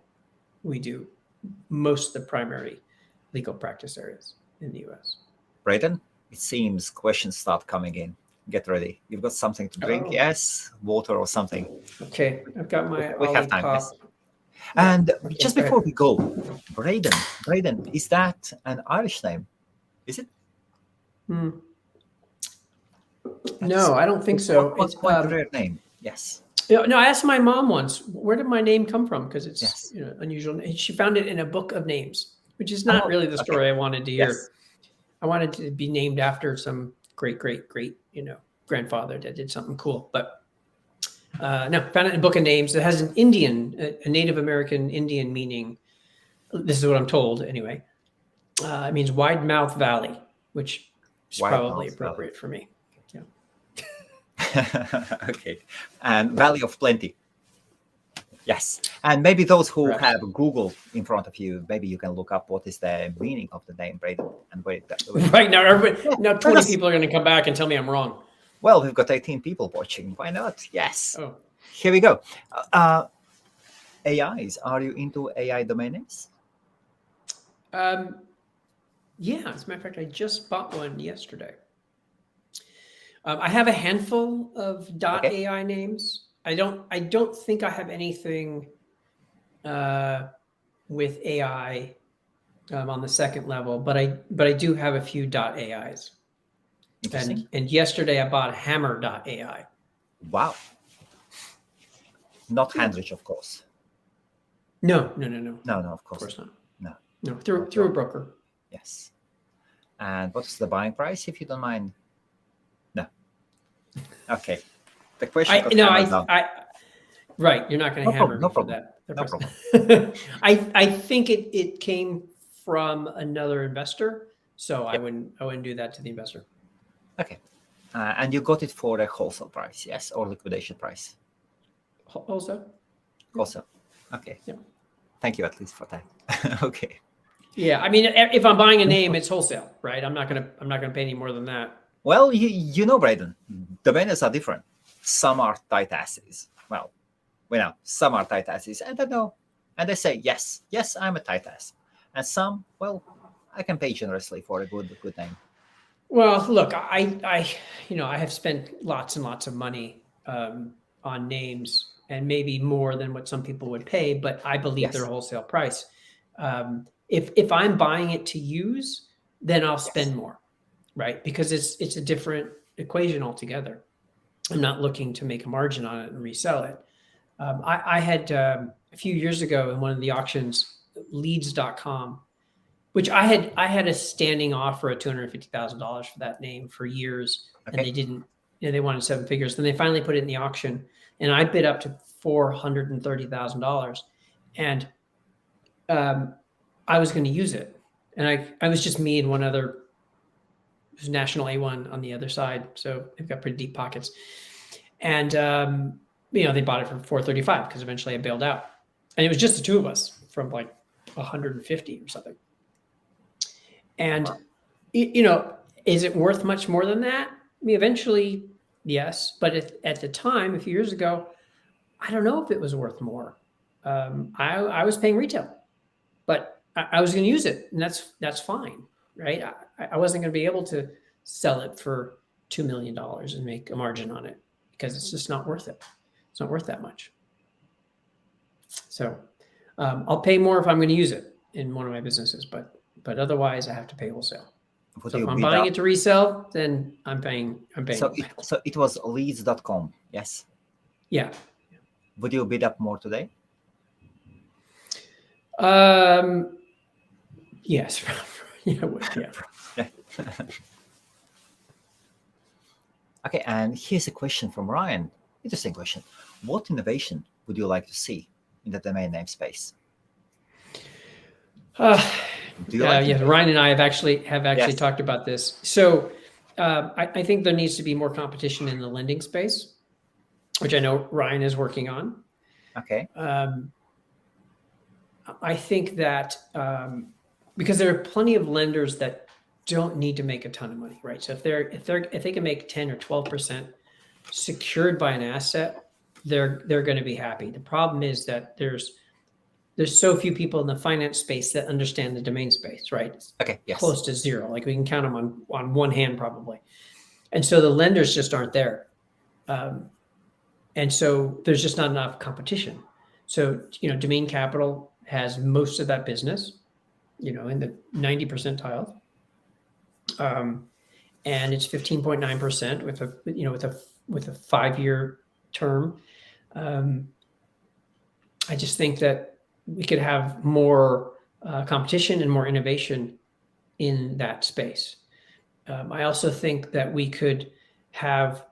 we do most of the primary legal practice areas in the US. Braden, it seems questions start coming in. Get ready. You've got something to drink? Yes, water or something. Okay, I've got my we have time. Yes. And just before we go, Braden, is that an Irish name? Is it? No, I don't think so. It's quite a rare name. Yes. No, I asked my mom once, where did my name come from? Because it's unusual. She found it in a book of names, which is not really the story I wanted to hear. Yes. I wanted to be named after some great, grandfather that did something cool. But no, found it in a book of names. It has an a Native American Indian meaning. This is what I'm told anyway. It means wide mouth valley, which is probably appropriate for me. Okay. And Valley of Plenty. Yes. And maybe those who have Google in front of you, maybe you can look up what is the meaning of the name Braden and where right now 20 people are going to come back and tell me I'm wrong. Well, we've got 18 people watching. Why not? Yes. Oh. Here we go. AIs. Are you into AI domain names? Yeah. As a matter of fact, I just bought one yesterday. I have a handful of .ai names. I don't think I have anything with AI on the second level, but I do have a few .ais. And yesterday I bought hammer.ai. Wow. Not Handrich, of course. No, of course not. No, through a broker. Yes. And what's the buying price, if you don't mind? No. Okay. The question. Right. You're not going to hammer me for that. No problem. I think it came from another investor. So I wouldn't do that to the investor. Okay. And you got it for a wholesale price, yes, or liquidation price? Also, Wholesale. Okay. yeah. Thank you at least for that. Okay. Yeah, I mean, if I'm buying a name, it's wholesale, right? I'm not gonna pay any more than that. Well, you know, Braden, domainers are different. Some are tight asses. Well, we know some are tight asses, and I know, and they say yes, I'm a tight ass, and some, well, I can pay generously for a good name. Well, look, I have spent lots and lots of money on names, and maybe more than what some people would pay, but I believe Yes. they're wholesale price. If I'm buying it to use, then I'll spend more, right? Because it's a different equation altogether. I'm not looking to make a margin on it and resell it. I had a few years ago in one of the auctions, leads.com, which I had a standing offer at $250,000 for that name for years, and Okay. they didn't. They wanted 7 figures. Then they finally put it in the auction, and I bid up to $430,000, and I was going to use it, and I was just me and one other. There's National A1 on the other side, so they've got pretty deep pockets, and they bought it for 435 because eventually I bailed out, and it was just the two of us from like 150 or something. And, is it worth much more than that? I mean, eventually, yes. But at the time, a few years ago, I don't know if it was worth more. I was paying retail, but I was going to use it, and that's fine, right? I wasn't going to be able to sell it for $2 million and make a margin on it because it's just not worth it. It's not worth that much. So I'll pay more if I'm going to use it in one of my businesses, but otherwise I have to pay wholesale. So if I'm buying it to resell, then I'm paying. So it was leads.com, yes? Yeah. Would you bid up more today? Yes. Yeah, would, yeah. Okay, and here's a question from Ryan. Interesting question. What innovation would you like to see in the domain name space? Ryan and I have actually Yes. talked about this. So I think there needs to be more competition in the lending space, which I know Ryan is working on. Okay. I think that because there are plenty of lenders that don't need to make a ton of money, right? So if they can make 10 or 12% secured by an asset, they're going to be happy. The problem is that there's so few people in the finance space that understand the domain space, right? Okay. Yes. Close to zero. Like we can count them on one hand probably. And so the lenders just aren't there. And so there's just not enough competition. So, Domain Capital has most of that business, in the 90 percentile. And it's 15.9% with a 5-year term. I just think that we could have more competition and more innovation in that space. I also think that we could have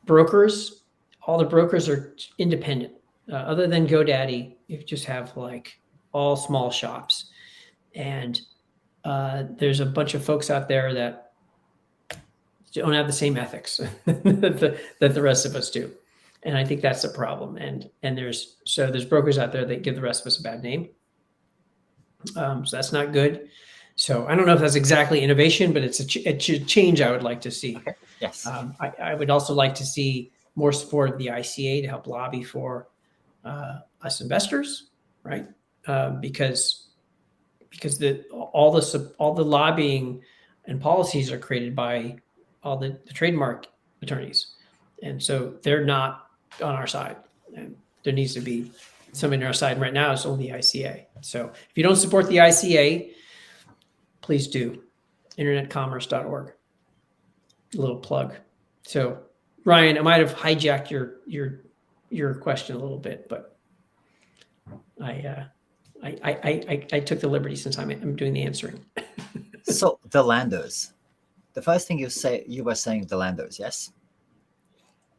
brokers. All the brokers are independent. Other than GoDaddy, you just have like all small shops. And there's a bunch of folks out there that don't have the same ethics that the rest of us do. And I think that's a problem. And there's brokers out there that give the rest of us a bad name. So that's not good. So I don't know if that's exactly innovation, but it's a change I would like to see. Okay. Yes. I would also like to see more support of the ICA to help lobby for us investors, right? Because all the lobbying and policies are created by all the trademark attorneys, and so they're not on our side. And there needs to be somebody on our side. Right now, it's only the ICA. So if you don't support the ICA, please do. Internetcommerce.org. A little plug. So Ryan, I might have hijacked your question a little bit, but I took the liberty since I'm doing the answering. So the lenders, the first thing you were saying the lenders, yes?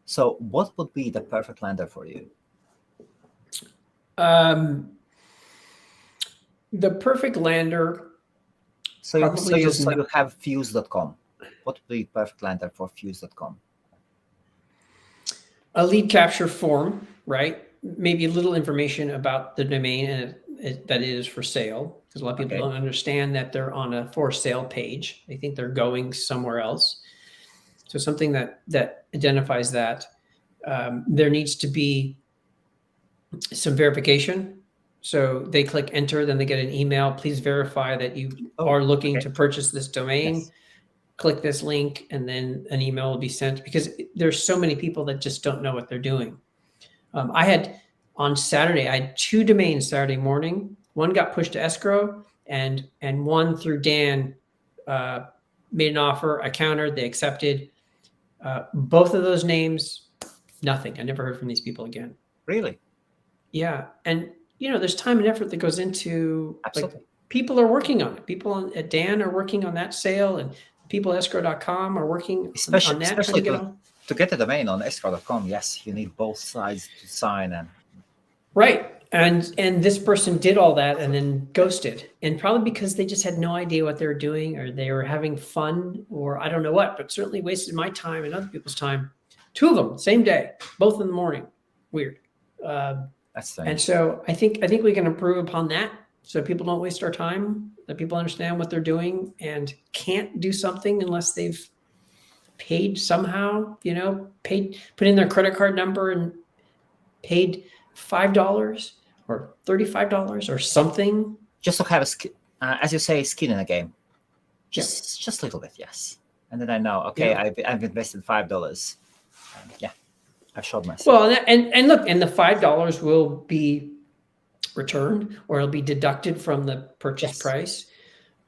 So what would be the perfect lender for you? The perfect lender So probably does so not. you have fuse.com. What would be the perfect landing for fuse.com? A lead capture form, right? Maybe a little information about the domain and that it is for sale, because a lot of people don't understand that they're on a for sale page. They think they're going somewhere else. So something that identifies that. There needs to be some verification. So they click enter, then they get an email. Please verify that you are looking to purchase this domain. Yes. Click this link, and then an email will be sent, because there's so many people that just don't know what they're doing. On Saturday, I had 2 domains Saturday morning. One got pushed to escrow, and one through Dan made an offer. I countered, they accepted. Both of those names, nothing. I never heard from these people again. Really? Yeah, and there's time and effort that goes into. Absolutely. Like, people are working on it. People at Dan are working on that sale, and people at escrow.com are working on that. Especially to get a domain on escrow.com, yes, you need both sides to sign. And right. And this person did all that and then ghosted, and probably because they just had no idea what they were doing, or they were having fun, or I don't know what, but certainly wasted my time and other people's time. 2 of them, same day, both in the morning. Weird. that's strange. And so I think we can improve upon that, so people don't waste our time, that people understand what they're doing and can't do something unless they've paid somehow, put in their credit card number and paid $5 or $35 or something. Just to have as you say, skin in a game. Just a little bit, yes. And then I know, okay, I've invested $5. Yeah, I've showed myself. Well, and look, and the $5 will be returned, or it'll be deducted from the purchase price.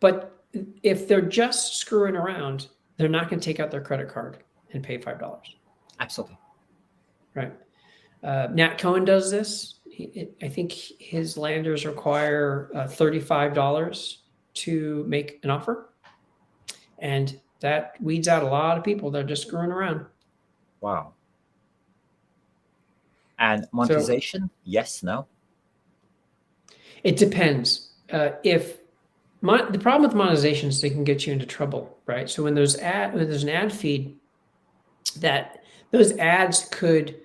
But if they're just screwing around, they're not going to take out their credit card and pay $5. Absolutely. Right. Nat Cohen does this. I think his landers require $35 to make an offer. And that weeds out a lot of people that are just screwing around. Wow. And monetization? Yes, no? It depends. The problem with monetization is they can get you into trouble, right? So when there's an ad feed, that those ads could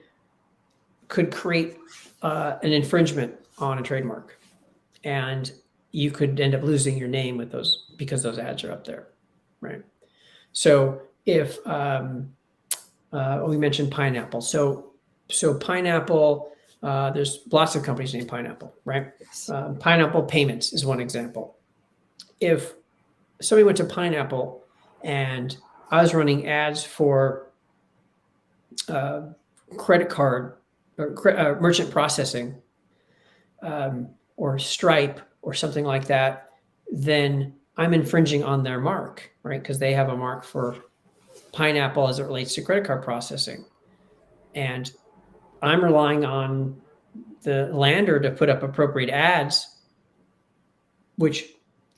create an infringement on a trademark, and you could end up losing your name with those, because those ads are up there, right? So if we mentioned Pineapple, so Pineapple, there's lots of companies named Pineapple, right? Pineapple Payments is one example. If somebody went to Pineapple and I was running ads for credit card or merchant processing, or Stripe or something like that, then I'm infringing on their mark, right? Because they have a mark for Pineapple as it relates to credit card processing. And I'm relying on the lander to put up appropriate ads, which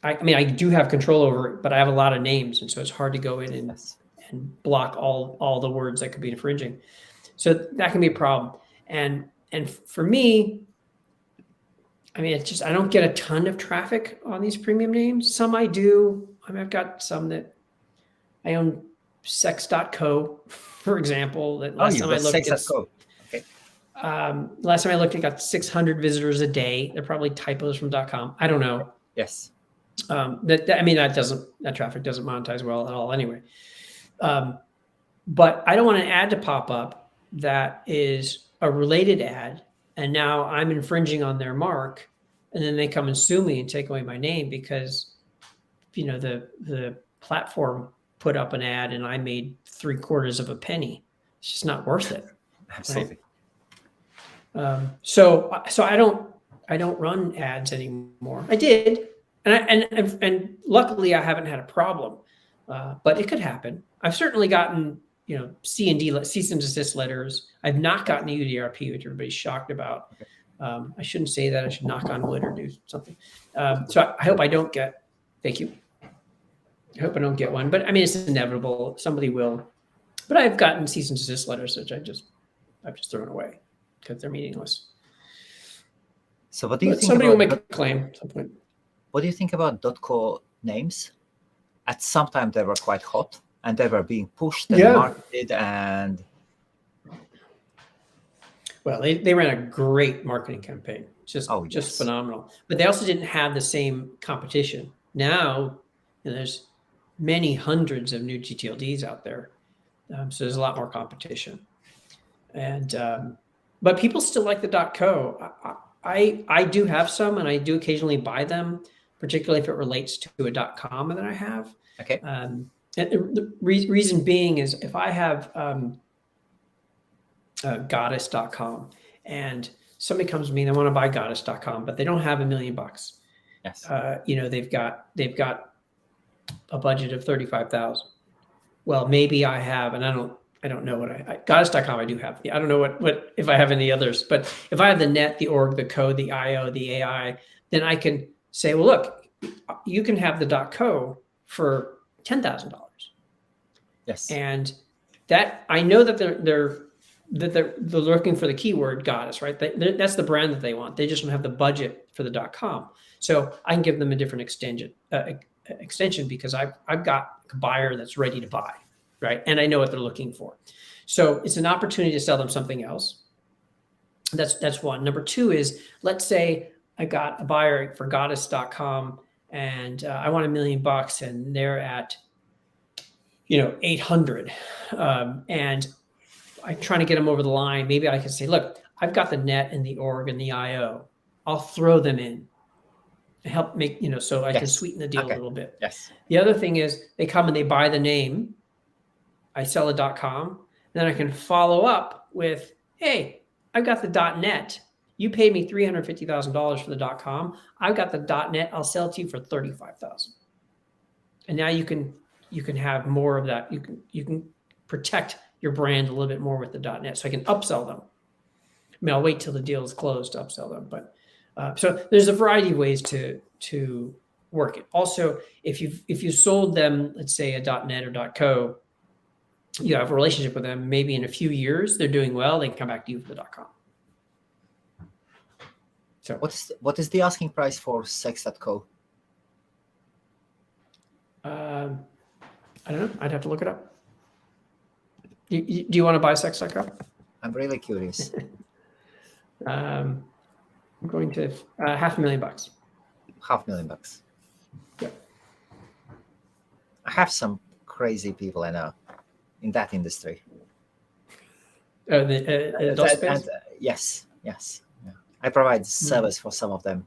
I do have control over it, but I have a lot of names. And so it's hard to go in and block all the words that could be infringing. So that can be a problem. And for me, it's just, I don't get a ton of traffic on these premium names. Some I do. I've got some that I own, sex.co, for example, that last time I looked, sex.co. Okay. Last time I looked, it got 600 visitors a day. They're probably typos from .com. I don't know. Yes. That traffic doesn't monetize well at all anyway. But I don't want an ad to pop up that is a related ad, and now I'm infringing on their mark, and then they come and sue me and take away my name because the platform put up an ad and I made 3/4 of a penny. It's just not worth it. Absolutely. Right? So I don't run ads anymore. I did, and luckily I haven't had a problem. But it could happen. I've certainly gotten C&D, cease and desist letters. I've not gotten a UDRP, which everybody's shocked about. I shouldn't say that. I should knock on wood or do something. So I hope I don't get. Thank you. I hope I don't get one, but it's inevitable. Somebody will. But I've gotten cease and desist letters, which I've just thrown away because they're meaningless. So what do you think? Somebody will make a claim at some point. What do you think about .co names? at some time they were quite hot and they were being pushed and Yeah. marketed and Well, they ran a great marketing campaign, just yes. phenomenal. But they also didn't have the same competition. Now, there's many hundreds of new GTLDs out there, so there's a lot more competition. And but people still like the .co. I do have some, and I do occasionally buy them, particularly if it relates to a .com that I have. Okay. And the reason being is if I have goddess.com and somebody comes to me, they want to buy goddess.com, but they don't have $1 million. Yes. They've got a budget of 35,000. Well, maybe I have, and I don't know what goddess.com I do have. I don't know what if I have any others, but if I have the net, the org, the code, the IO, the AI, then I can say, well, look, you can have the .co for $10,000. Yes. And that I know that they're looking for the keyword goddess, right? That's the brand that they want. They just don't have the budget for the .com. So I can give them a different extension because I've got a buyer that's ready to buy, right? And I know what they're looking for. So it's an opportunity to sell them something else. That's one. Number two is, let's say I got a buyer for goddess.com and I want $1 million and they're at 800, and I'm trying to get them over the line. Maybe I can say, look, I've got the net and the org and the IO. I'll throw them in and help make, so I can sweeten the deal a little bit. Yes. The other thing is they come and they buy the name. I sell a .com. Then I can follow up with, hey, I've got the .net. You paid me $350,000 for the .com. I've got the .net. I'll sell it to you for $35,000. And now you can have more of that. You can protect your brand a little bit more with the .net, so I can upsell them. I mean, I'll wait till the deal is closed to upsell them, but so there's a variety of ways to work it. Also, if you sold them, let's say a .net or .co, you have a relationship with them. Maybe in a few years they're doing well, they can come back to you for the .com. So what is the asking price for sex.co? I don't know. I'd have to look it up. Do you want to buy sex.co? I'm really curious. I'm going to $500,000. $500,000. Yeah. I have some crazy people I know in that industry. The adult space? Yes. Yeah. I provide service for some of them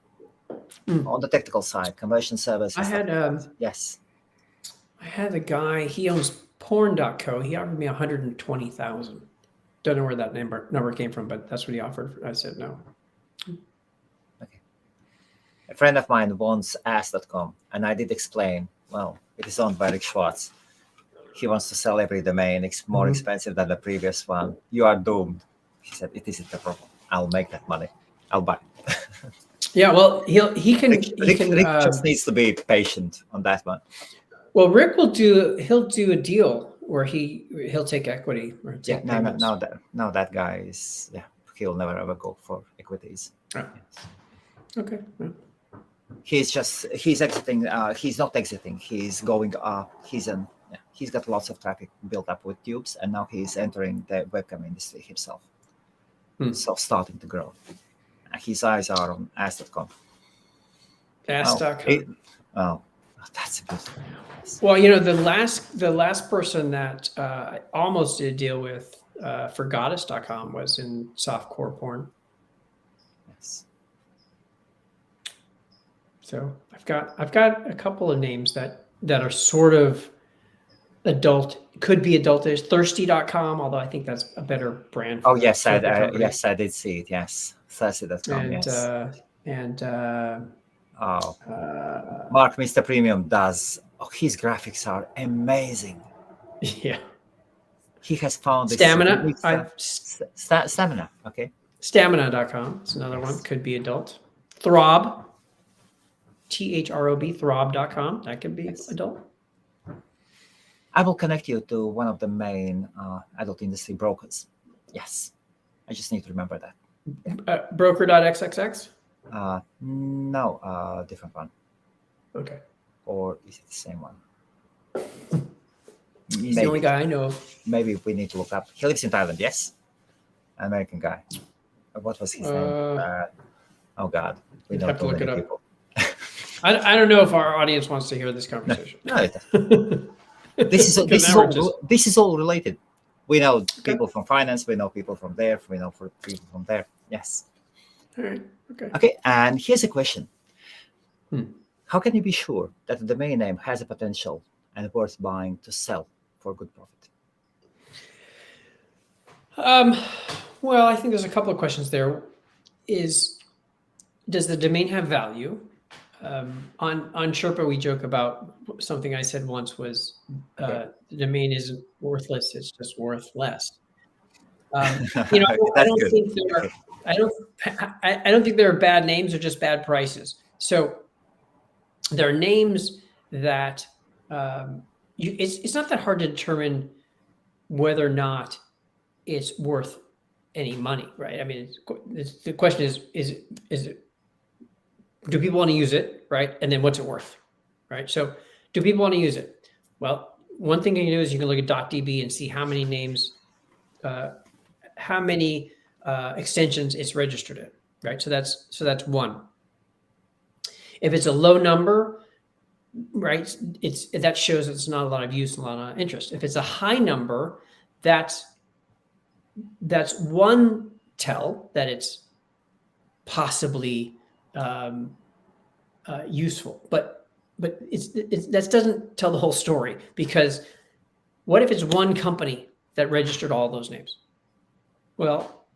on the technical side, conversion service. I had yes. I had a guy. He owns porn.co. He offered me $120,000. Don't know where that number came from, but that's what he offered. I said no. Okay. A friend of mine wants ass.com, and I did explain. Well, it is owned by Rick Schwartz. He wants to sell every domain. It's more expensive than the previous one. You are doomed. He said, "It isn't the problem. I'll make that money. I'll buy." Yeah, well, he can. Rick just needs to be patient on that one. Well, Rick he'll do a deal where he'll take equity. Or take no, that guy is he'll never ever go for equities. Oh. Yes. Okay. Yeah. He's exiting. He's not exiting. He's going up. He's got lots of traffic built up with tubes, and now he's entering the webcam industry himself. So starting to grow. His eyes are on ass.com. Ass.com. Oh, that's a good one. Well, the last person that I almost did a deal with for goddess.com was in softcore porn. Yes. So I've got a couple of names that are sort of adult, could be adultish. Thirsty.com, although I think that's a better brand. Oh yes, I did see it. Yes, Thirsty.com. And Mark Mr. Premium does. Oh, his graphics are amazing. Yeah. He has found Stamina. Stamina. Okay. Stamina.com. It's another one. Could be adult. Throb. THROB. Throb.com. That could be adult. I will connect you to one of the main adult industry brokers. Yes. I just need to remember that. Broker.xxx? No, different one. Okay. Or is it the same one? He's the only guy I know of. Maybe we need to look up. He lives in Thailand, yes? American guy. What was his name? Oh God, we know too many people. I don't know if our audience wants to hear this conversation. No, this is all related. We know people from finance. We know people from there. We know people from there. Yes. All right. Okay. Okay. And here's a question. How can you be sure that the domain name has a potential and worth buying to sell for good profit? Well, I think there's a couple of questions there. Does the domain have value? On Sherpa, we joke about something I said once was the domain isn't worthless; it's just worth less. I don't think there are bad names; they're just bad prices. So there are names that it's not that hard to determine whether or not it's worth any money, right? I mean, the question is it? Do people want to use it, right? And then what's it worth, right? So do people want to use it? Well, one thing you can do is you can look at .db and see how many names, how many extensions it's registered in, right? So that's one. If it's a low number, right, that shows that it's not a lot of use and a lot of interest. If it's a high number, that's one tell that it's possibly useful, but that doesn't tell the whole story, because what if it's one company that registered all those names? Well,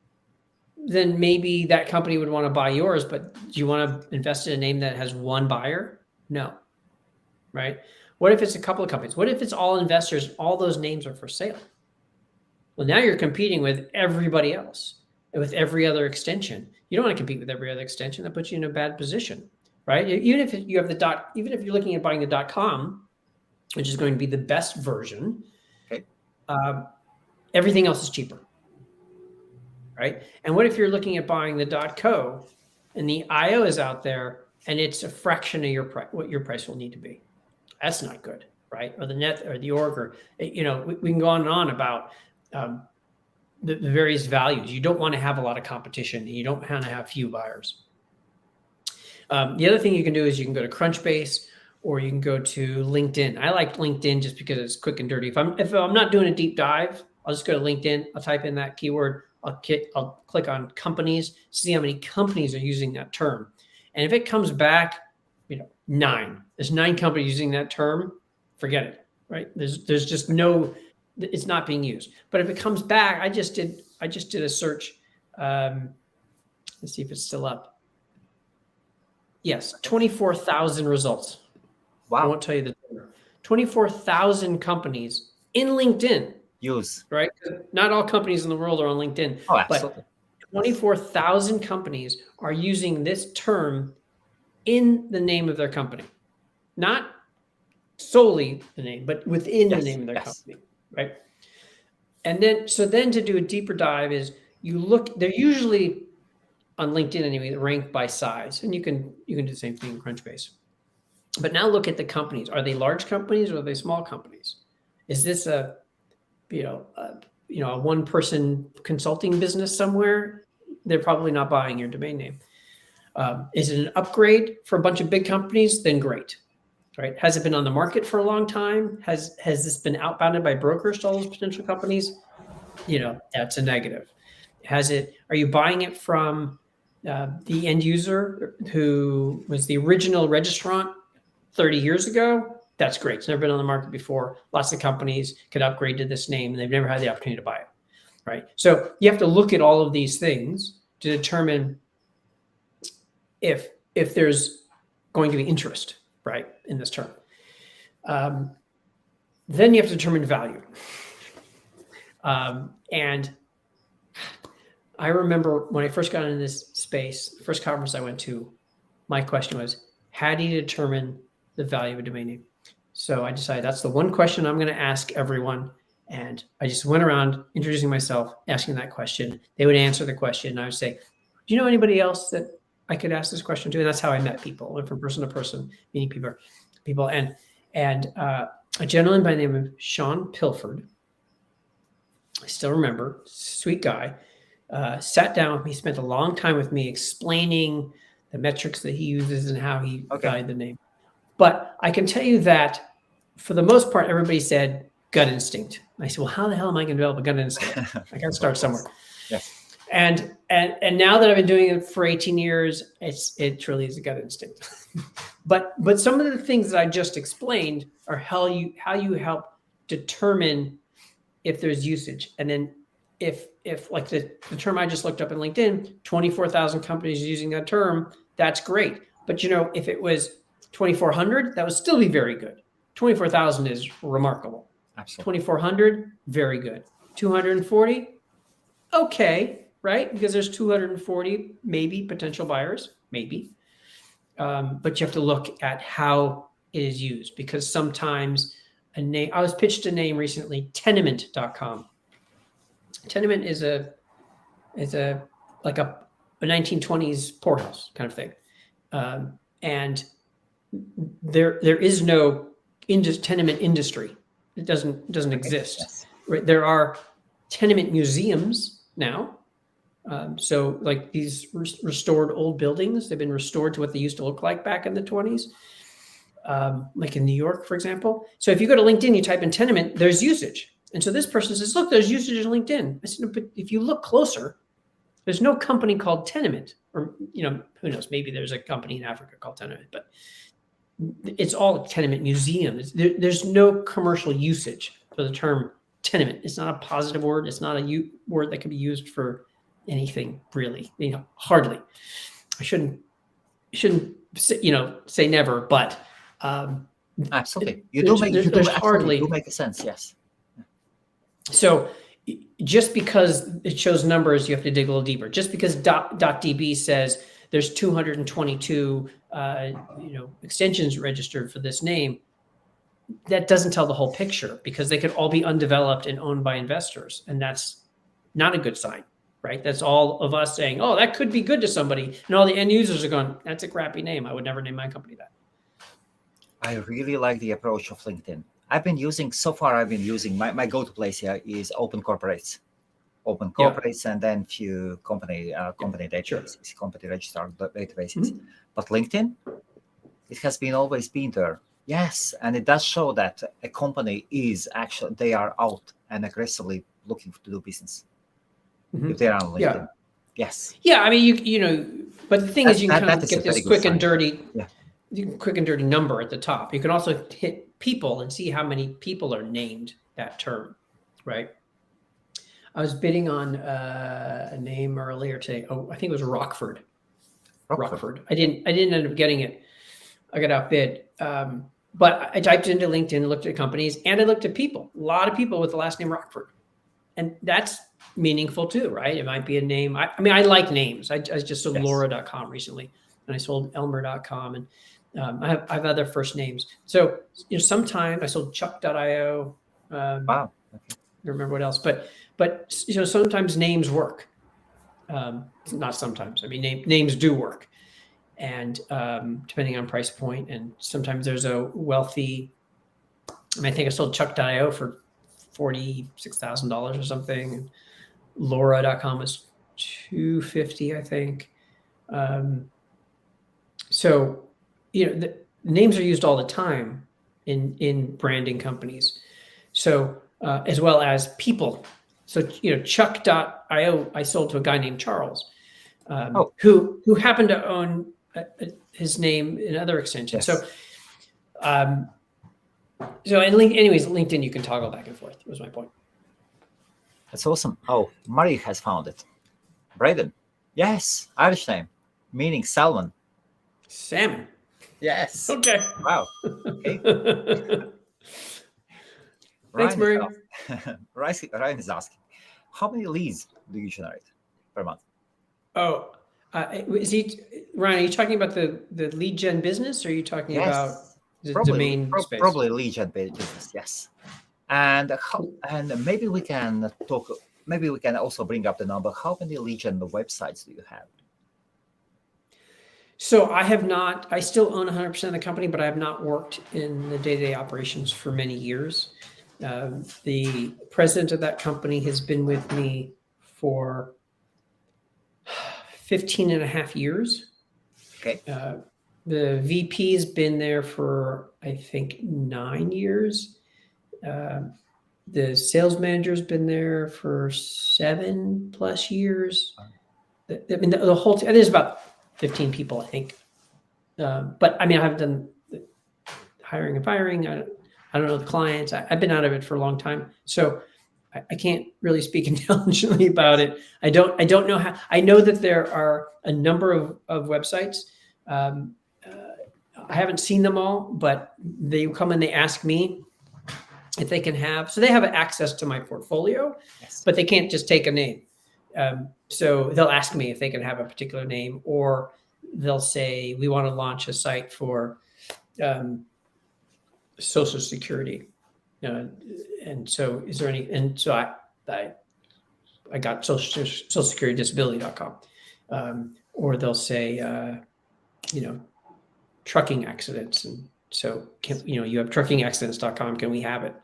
then maybe that company would want to buy yours, but do you want to invest in a name that has one buyer? No, right? What if it's a couple of companies? What if it's all investors? All those names are for sale. Well, now you're competing with everybody else, with every other extension. You don't want to compete with every other extension. That puts you in a bad position, right? Even if you have even if you're looking at buying the .com, which is going to be the best version, okay, everything else is cheaper, right? And what if you're looking at buying the .co, and the IO is out there, and it's a fraction of your price, what your price will need to be? That's not good, right? Or the net, or the org, or we can go on and on about the various values. You don't want to have a lot of competition, and you don't want to have few buyers. The other thing you can do is you can go to Crunchbase, or you can go to LinkedIn. I like LinkedIn just because it's quick and dirty. If I'm not doing a deep dive, I'll just go to LinkedIn. I'll type in that keyword. I'll click on companies, see how many companies are using that term. And if it comes back, 9, there's 9 companies using that term, forget it, right? There's just no, it's not being used. But if it comes back, I just did a search. Let's see if it's still up. Yes, 24,000 results. Wow. I won't tell you the number. 24,000 companies in LinkedIn use, right? Not all companies in the world are on LinkedIn. Oh, absolutely. But 24,000 companies are using this term in the name of their company, not solely the name, but within the name of their company, right? And then to do a deeper dive is you look. They're usually on LinkedIn anyway, ranked by size, and you can do the same thing in Crunchbase. But now look at the companies. Are they large companies or are they small companies? Is this a one-person consulting business somewhere? They're probably not buying your domain name. Is it an upgrade for a bunch of big companies? Then great, right? Has it been on the market for a long time? Has this been outbounded by brokers to all those potential companies? That's a negative. Are you buying it from the end user who was the original registrant 30 years ago? That's great. It's never been on the market before. Lots of companies could upgrade to this name, and they've never had the opportunity to buy it, right? So you have to look at all of these things to determine if there's going to be interest, right, in this term. Then you have to determine value. And I remember when I first got into this space, the first conference I went to, my question was, how do you determine the value of a domain name? So I decided that's the one question I'm going to ask everyone. And I just went around introducing myself, asking that question. They would answer the question. And I would say, do you know anybody else that I could ask this question to? And that's how I met people. I went from person to person, meeting people. And a gentleman by the name of Sean Pilford, I still remember, sweet guy, sat down with me, spent a long time with me explaining the metrics that he uses and how he valued the name. But I can tell you that for the most part, everybody said gut instinct. I said, well, how the hell am I going to develop a gut instinct? I got to start somewhere. Yes. And now that I've been doing it for 18 years, it truly is a gut instinct. but some of the things that I just explained are how you help determine if there's usage. And then if like the term I just looked up in LinkedIn, 24,000 companies using that term, that's great. But if it was 2,400, that would still be very good. 24,000 is remarkable. Absolutely. 2,400, very good. 240, okay, right? Because there's 240 maybe potential buyers, maybe. But you have to look at how it is used, because sometimes a name, I was pitched a name recently, tenement.com. Tenement is like a 1920s poorhouse kind of thing. And there is no tenement industry. It doesn't exist. Yes. Right? There are tenement museums now. So like these restored old buildings, they've been restored to what they used to look like back in the 20s. Like in New York, for example. So if you go to LinkedIn, you type in tenement, there's usage. And so this person says, look, there's usage in LinkedIn. I said, but if you look closer, there's no company called Tenement, or, who knows, maybe there's a company in Africa called Tenement, but it's all tenement museums. There's no commercial usage for the term tenement. It's not a positive word. It's not a word that can be used for anything really, hardly. I shouldn't say never, but absolutely. You do make sense. Yes. So just because it shows numbers, you have to dig a little deeper. Just because .db says there's 222 extensions registered for this name, that doesn't tell the whole picture, because they could all be undeveloped and owned by investors, and that's not a good sign, right? That's all of us saying, oh, that could be good to somebody, and all the end users are going, that's a crappy name. I would never name my company that. I really like the approach of LinkedIn. I've been using my go-to place here is Open Corporates, and then few company databases, company registered databases. But LinkedIn, it has always been there. Yes, and it does show that a company is actually, they are out and aggressively looking to do business. If they are on LinkedIn. Yeah. Yes. Yeah, I mean, but the thing is, you can kind of get this quick and dirty. Yeah. Quick and dirty number at the top. You can also hit people and see how many people are named that term, right? I was bidding on a name earlier today. Oh, I think it was Rockford. I didn't end up getting it. I got outbid. But I typed into LinkedIn, looked at companies, and I looked at people. A lot of people with the last name Rockford, and that's meaningful too, right? It might be a name. I mean, I like names. I just sold Laura.com recently, and I sold Elmer.com, and I have other first names. So sometimes I sold Chuck.io. Wow. I don't remember what else, but sometimes names work. Not sometimes. I mean, names do work, and depending on price point, and sometimes there's a wealthy. I mean, I think I sold Chuck.io for $46,000 or something. And Laura.com was $250, I think. So, the names are used all the time in branding companies. So, as well as people. So, Chuck.io, I sold to a guy named Charles, who happened to own his name in other extensions. Yes. So, LinkedIn, you can toggle back and forth, was my point. That's awesome. Oh, Murray has found it. Braden. Yes, Irish name, meaning salmon. Salmon. Yes. Okay. Wow. Okay. Thanks, Murray. Ryan is asking, how many leads do you generate per month? Oh, Ryan, are you talking about the lead gen business, or are you talking about the domain space? Probably lead gen business, yes. And maybe we can talk. Maybe we can also bring up the number. How many lead gen websites do you have? So I have not, I still own 100% of the company, but I have not worked in the day-to-day operations for many years. The president of that company has been with me for 15 and a half years. Okay. The VP has been there for, I think, 9 years. The sales manager's been there for 7+ years. I mean, the whole team, there's about 15 people, I think. But I mean, I haven't done the hiring and firing. I don't know the clients. I've been out of it for a long time, so I can't really speak intelligently about it. I don't know how. I know that there are a number of websites. I haven't seen them all, but they come and they ask me if they can have. So they have access to my portfolio, Yes. but they can't just take a name. So they'll ask me if they can have a particular name, or they'll say, we want to launch a site for Social Security. And so is there any, and so I got Social Security Disability.com. Or they'll say, trucking accidents. And so, you have truckingaccidents.com, can we have it?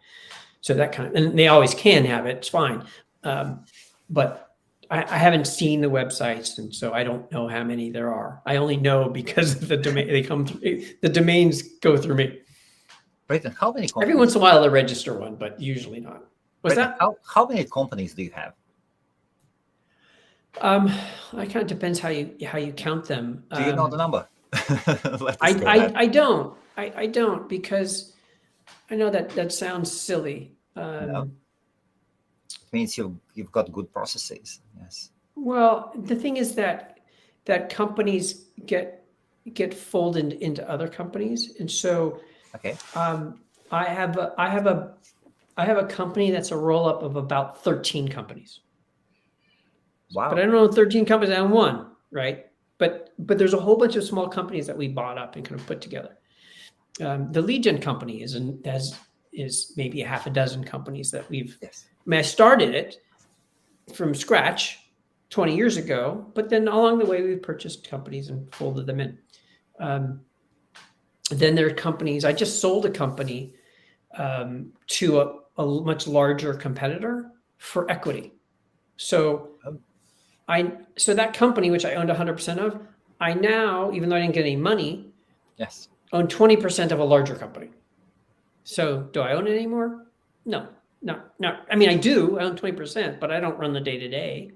So that kind of, and they always can have it, it's fine. But I haven't seen the websites, and so I don't know how many there are. I only know because of the domain, they come through, the domains go through me. Braden, how many companies? Every once in a while, I register one, but usually not. What's Braden, that? How many companies do you have? It kind of depends how you count them. Do you know the number? I don't, because I know that sounds silly. No. It means you've got good processes. Yes. Well, the thing is that companies get folded into other companies, and so Okay. I have a company that's a roll up of about 13 companies. Wow. But I don't know 13 companies, I own one, right? But there's a whole bunch of small companies that we bought up and kind of put together. The lead gen company is maybe a half a dozen companies that we've. Yes. I mean, I started it from scratch 20 years ago, but then along the way we've purchased companies and folded them in. Then there are companies. I just sold a company to a much larger competitor for equity. So that company, which I owned 100% of, I now, even though I didn't get any money, Yes. own 20% of a larger company. So do I own it anymore? No. I mean, I do. I own 20%, but I don't run the day to day.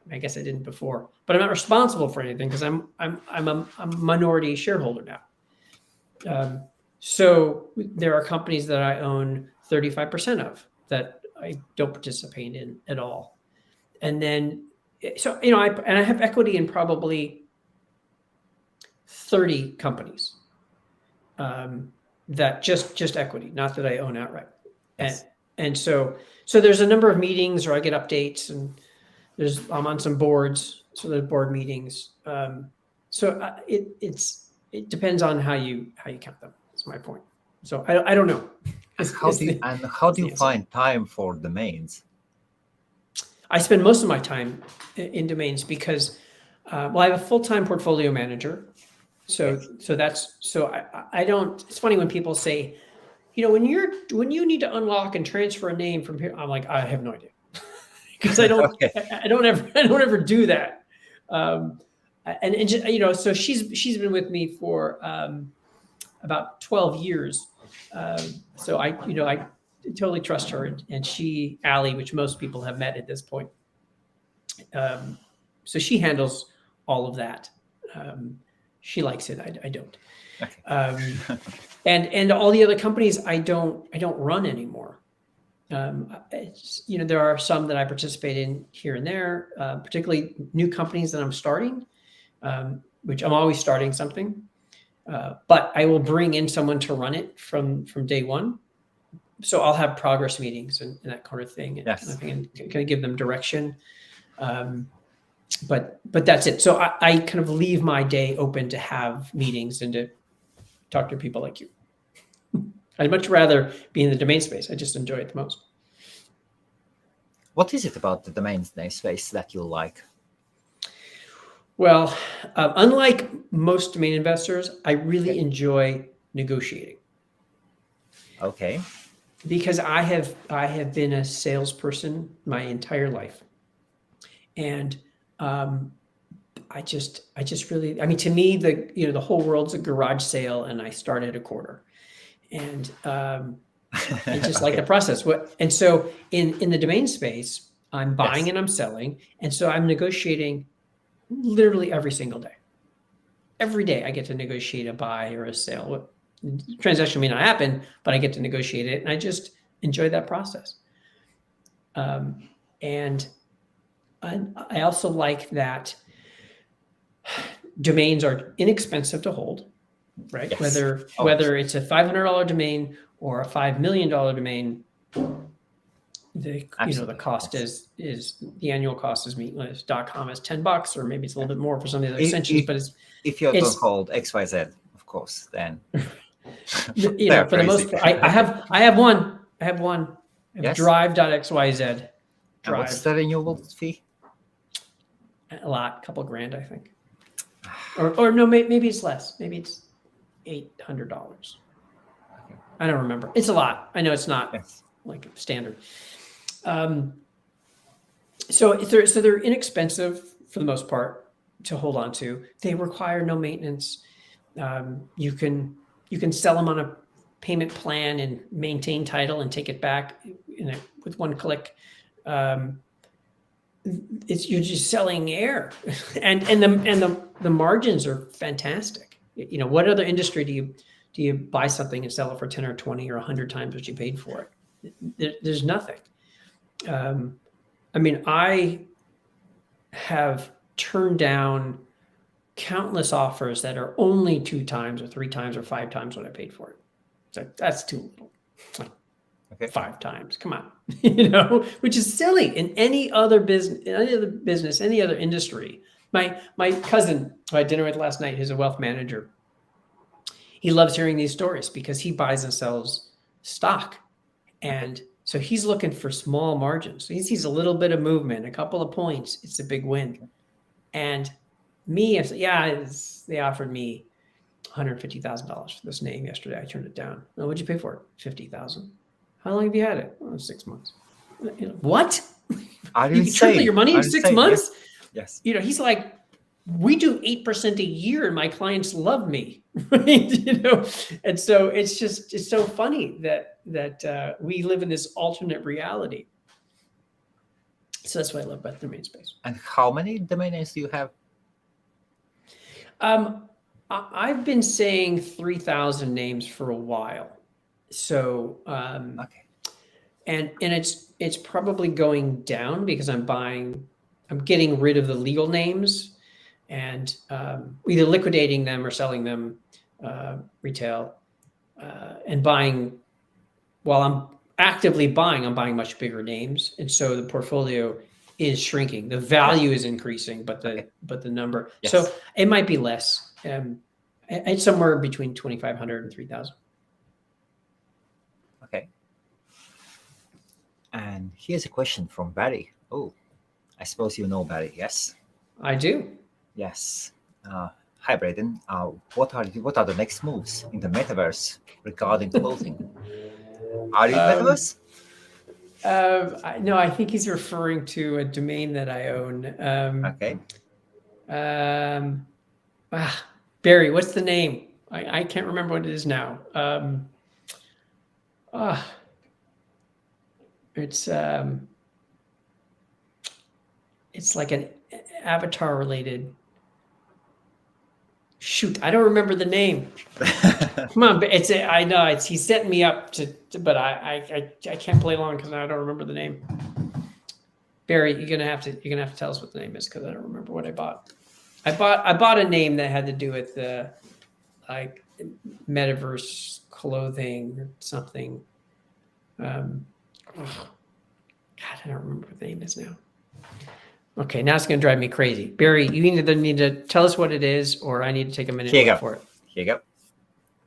I guess I didn't before, but I'm not responsible for anything because I'm a minority shareholder now. So there are companies that I own 35% of that I don't participate in at all, and then I have equity in probably 30 companies. That just equity, not that I own outright. Yes. And so there's a number of meetings, or I get updates, and I'm on some boards, so there's board meetings. It depends on how you count them. That's my point. So I don't know. How do you find time for domains? I spend most of my time in domains because, I have a full-time portfolio manager. So I don't. It's funny when people say, when you need to unlock and transfer a name from here, I'm like, I have no idea, because I don't. Okay. I don't ever do that. So she's been with me for about 12 years. So I totally trust her, and she, Allie, which most people have met at this point. So she handles all of that. She likes it. I don't. Okay. And all the other companies I don't run anymore. There are some that I participate in here and there, particularly new companies that I'm starting, which I'm always starting something. But I will bring in someone to run it from day one. So I'll have progress meetings and that kind of thing, and yes. kind of give them direction. But that's it. So I kind of leave my day open to have meetings and to talk to people like you. I'd much rather be in the domain space. I just enjoy it the most. What is it about the domain space that you like? Well, unlike most domain investors, I really Okay. enjoy negotiating Okay. because I have been a salesperson my entire life, and I just really, I mean, to me, the whole world's a garage sale, and I start at a quarter, and I just like the Okay. process. And so in the domain space, I'm buying Yes. and I'm selling, and so I'm negotiating literally every single day. Every day I get to negotiate a buy or a sale. Transaction may not happen, but I get to negotiate it, and I just enjoy that process. And I also like that domains are inexpensive to hold, right? Yes. Whether it's a $500 domain or a $5 million domain, the Absolutely. cost Yes. is the annual cost is meatless.com is $10, or maybe it's a little bit more for some of the other If, extensions, if but if you're going to it's hold XYZ, of course, then for they're the crazy. most part. I have one. I have Yes. drive.xyz. And what's Drive. the renewal fee? A lot, couple grand, I think. Or no, maybe it's less. Maybe it's $800. I don't remember. It's a lot. I know it's not Yes. like standard. So they're inexpensive for the most part to hold on to. They require no maintenance. You can sell them on a payment plan and maintain title and take it back with one click. You're just selling air, and the margins are fantastic. What other industry do you buy something and sell it for 10 or 20 or 100 times what you paid for it? There's nothing. I mean, I have turned down countless offers that are only 2 times or 3 times or 5 times what I paid for it. So that's too little. Like, Okay. 5 times, come on, which is silly in any other business, any other industry. My cousin who I had dinner with last night, who's a wealth manager, he loves hearing these stories because he buys and sells stock, and so he's looking for small margins. So he sees a little bit of movement, a couple of points, it's a big win. And me, I said, they offered me $150,000 for this name yesterday. I turned it down. Well, what'd you pay for it? $50,000. How long have you had it? 6 months. What? You can triple your money in 6 months? Yes. He's like, we do 8% a year, and my clients love me, right? And so it's so funny that we live in this alternate reality. So that's what I love about the domain space. And how many domain names do you have? I've been saying 3,000 names for a while. So Okay. and it's probably going down because I'm getting rid of the legal names and either liquidating them or selling them retail and buying. While I'm actively buying, I'm buying much bigger names, and so the portfolio is shrinking. The value is increasing, but the number. Yes. So it might be less. It's somewhere between 2,500 and 3,000. Okay. And here's a question from Barry. Oh, I suppose you know Barry. Yes. I do. Yes. Hi, Braden. What are the next moves in the metaverse regarding clothing? Are you in metaverse? No, I think he's referring to a domain that I own. Okay. Barry, what's the name? I can't remember what it is now. It's like an avatar related. Shoot, I don't remember the name. Come on, I know he's setting me up but I can't play along because I don't remember the name. Barry, you're gonna have to tell us what the name is because I don't remember what I bought. I bought a name that had to do with like metaverse clothing or something. God, I don't remember what the name is now. Okay, now it's going to drive me crazy. Barry, you either need to tell us what it is, or I need to take a minute to look for it. Here you go.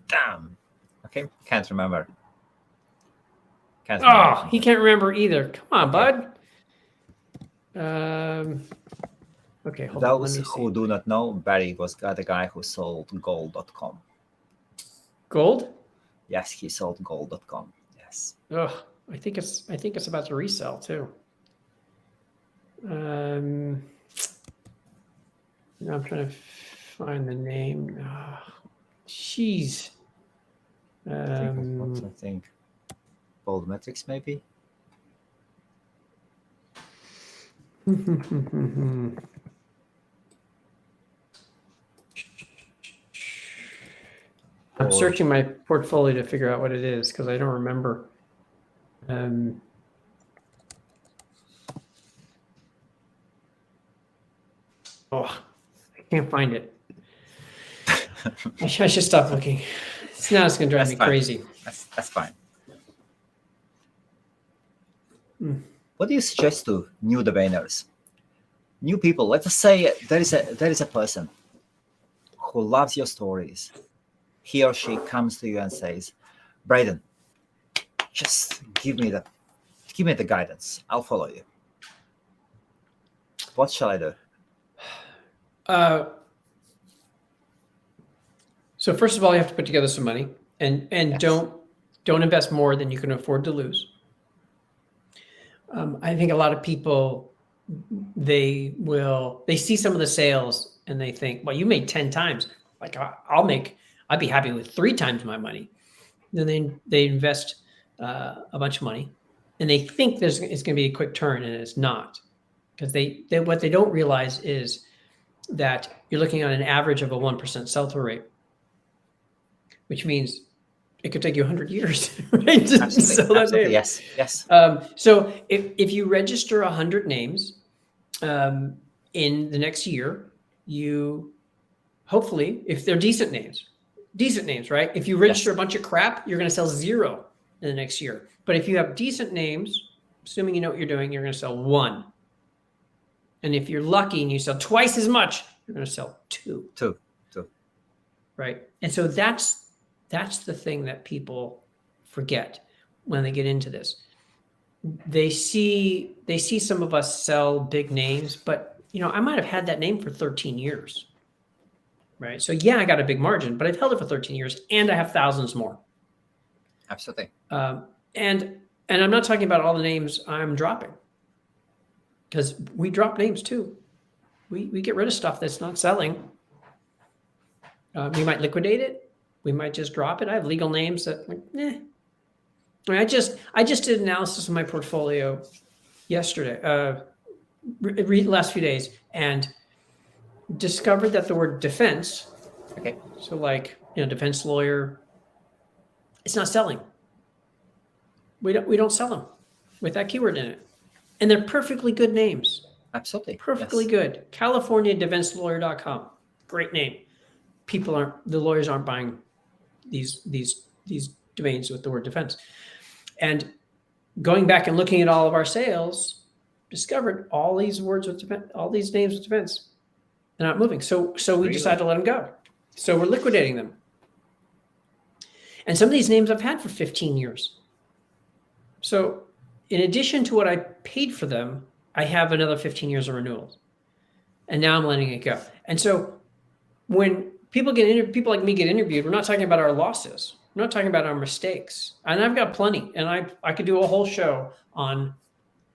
Damn. Okay, can't remember. He can't remember either. Come on, bud. Okay, hold on. Let Those me see. who do not know, Barry was the guy who sold gold.com. Gold? Yes, he sold gold.com. Yes. Ugh, I think it's about to resell too. I'm trying to find the name. Jeez. I think Bold Metrics maybe. I'm searching my portfolio to figure out what it is because I don't remember. Oh, I can't find it. I should stop looking. Now it's going to drive me crazy. That's fine. What do you suggest to new domainers, new people? Let us say there is a person who loves your stories. He or she comes to you and says, "Braden, just give me the guidance. I'll follow you. What shall I do?" So first of all, you have to put together some money, and yes. don't invest more than you can afford to lose. I think a lot of people, they see some of the sales and they think, well, you made 10 times. Like I'd be happy with 3 times my money. Then they invest a bunch of money and they think it's going to be a quick turn, and it's not, because what they don't realize is that you're looking at an average of a 1% sell-through rate, which means it could take you 100 years, right? To sell that name. Yes. So if you register 100 names in the next year, you hopefully, if they're decent names, right? If you register a bunch of crap, you're going to sell 0 in the next year. But if you have decent names, assuming you know what you're doing, you're going to sell 1. And if you're lucky and you sell twice as much, you're going to sell 2. Two. Right. And so that's the thing that people forget when they get into this. They see some of us sell big names, but I might have had that name for 13 years. Right. So yeah, I got a big margin, but I've held it for 13 years and I have thousands more. Absolutely. And I'm not talking about all the names I'm dropping, because we drop names too. We get rid of stuff that's not selling. We might liquidate it. We might just drop it. I have legal names that, I just did analysis of my portfolio yesterday, last few days, and discovered that the word defense, okay, so like defense lawyer, it's not selling. We don't sell them with that keyword in it, and they're perfectly good names. Absolutely, perfectly good. CaliforniaDefenseLawyer.com, great name. The lawyers aren't buying these domains with the word defense. And going back and looking at all of our sales, discovered all these words with defense, all these names with defense, they're not moving. So we decided to let them go. So we're liquidating them. And some of these names I've had for 15 years. So in addition to what I paid for them, I have another 15 years of renewals. And now I'm letting it go. And so when people like me get interviewed, we're not talking about our losses. We're not talking about our mistakes. And I've got plenty. And I could do a whole show on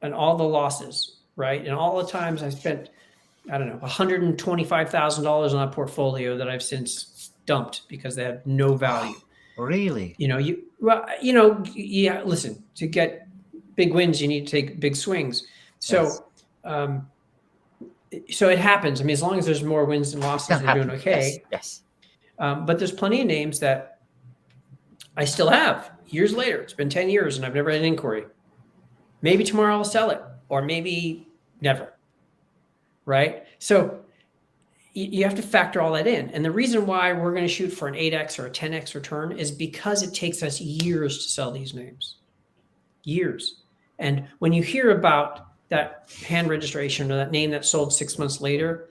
all the losses, right? And all the times I spent, I don't know, $125,000 on a portfolio that I've since dumped because they had no value. Really? Listen, to get big wins, you need to take big swings. So, yes. So it happens. I mean, as long as there's more wins than losses, we're doing okay. Yes. But there's plenty of names that I still have years later. It's been 10 years and I've never had an inquiry. Maybe tomorrow I'll sell it, or maybe never. Right? So you have to factor all that in. And the reason why we're going to shoot for an 8x or a 10x return is because it takes us years to sell these names. Years. And when you hear about that hand registration or that name that sold 6 months later,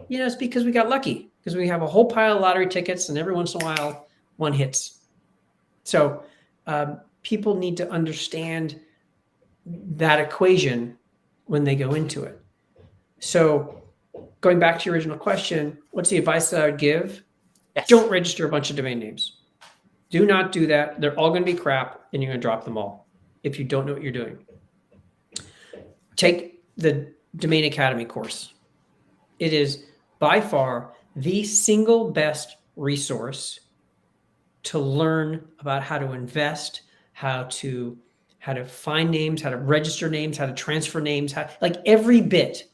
it's because we got lucky, because we have a whole pile of lottery tickets and every once in a while one hits. So people need to understand that equation when they go into it. So going back to your original question, what's the advice that I would give? Yes. Don't register a bunch of domain names. Do not do that. They're all going to be crap, and you're going to drop them all if you don't know what you're doing. Take the Domain Academy course. It is by far the single best resource to learn about how to invest, how to find names, how to register names, how to transfer names, like every bit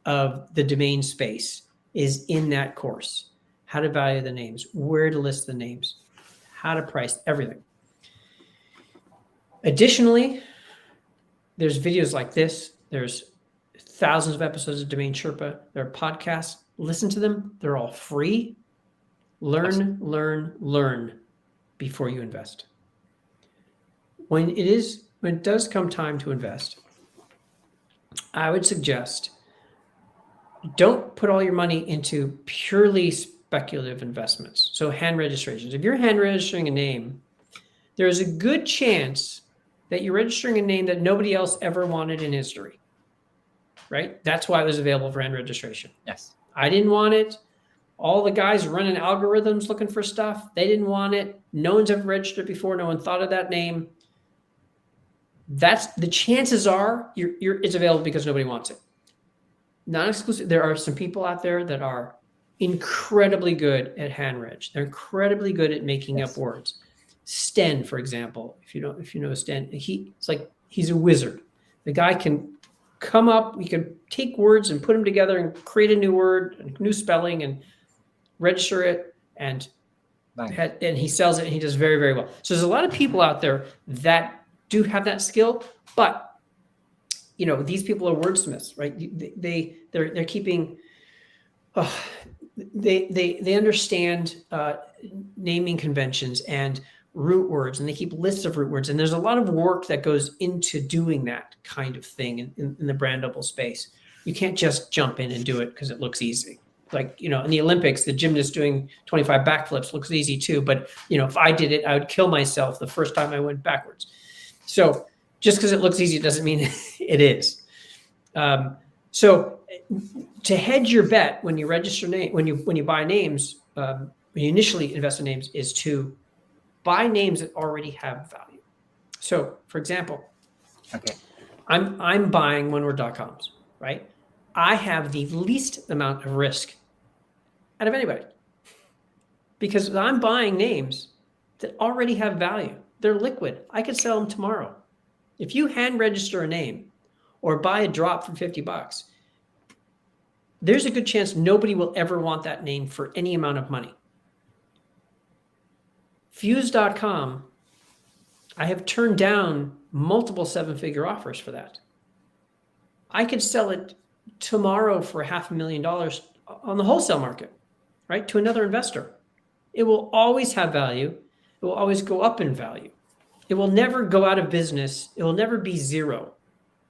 of the domain space is in that course. How to value the names, where to list the names, how to price, everything. Additionally, there's videos like this. There's thousands of episodes of Domain Sherpa. There are podcasts. Listen to them. They're all free. Learn, learn before you invest. When it does come time to invest, I would suggest don't put all your money into purely speculative investments. So hand registrations. If you're hand registering a name, there's a good chance that you're registering a name that nobody else ever wanted in history, right? That's why it was available for hand registration. Yes. I didn't want it. All the guys running algorithms looking for stuff, they didn't want it. No one's ever registered before. No one thought of that name. That's the chances are it's available because nobody wants it. Non-exclusive. There are some people out there that are incredibly good at hand reg. They're incredibly good at making up words. Sten, for example, if you know Sten, he's a wizard. The guy can come up, he can take words and put them together and create a new word, a new spelling, and register it, and he sells it, and he does very, very well. So there's a lot of people out there that do have that skill, but these people are wordsmiths, right? They're keeping. They understand naming conventions and root words, and they keep lists of root words. And there's a lot of work that goes into doing that kind of thing in the brandable space. You can't just jump in and do it because it looks easy. Like, in the Olympics, the gymnast doing 25 backflips looks easy too. But, if I did it, I would kill myself the first time I went backwards. So just because it looks easy doesn't mean it is. So to hedge your bet when you register when you buy names, when you initially invest in names, is to buy names that already have value. So, for example, I'm buying oneword.coms, right? I have the least amount of risk out of anybody because I'm buying names that already have value. They're liquid. I could sell them tomorrow. If you hand register a name or buy a drop for $50, there's a good chance nobody will ever want that name for any amount of money. Fuse.com, I have turned down multiple seven-figure offers for that. I could sell it tomorrow for $500,000 on the wholesale market, right, to another investor. It will always have value. It will always go up in value. It will never go out of business. It will never be zero,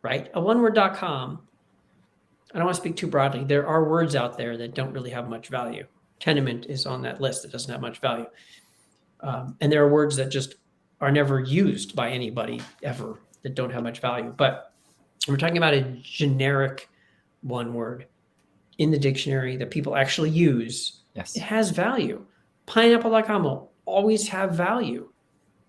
right? A oneword.com, I don't want to speak too broadly. There are words out there that don't really have much value. Tenement is on that list that doesn't have much value. And there are words that just are never used by anybody ever that don't have much value. But we're talking about a generic one word in the dictionary that people actually use. Yes. It has value. Pineapple.com will always have value.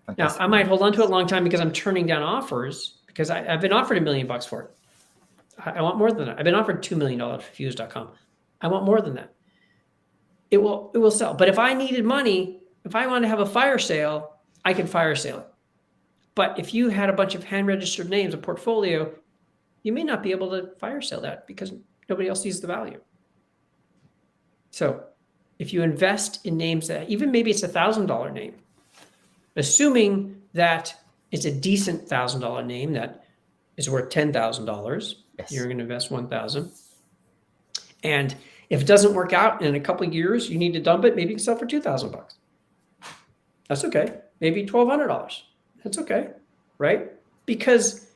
Fantastic. Now, I might hold on to it a long time because I'm turning down offers because I've been offered $1 million for it. I want more than that. I've been offered $2 million for Fuse.com. I want more than that. It will sell. But if I needed money, if I wanted to have a fire sale, I can fire sale it. But if you had a bunch of hand registered names, a portfolio, you may not be able to fire sale that because nobody else sees the value. So if you invest in names that, even maybe it's $1,000 name, assuming that it's a decent $1,000 name that is worth $10,000, yes, you're going to invest $1,000. And if it doesn't work out in a couple of years, you need to dump it. Maybe you can sell for $2,000. That's okay. Maybe $1,200. That's okay, right? Because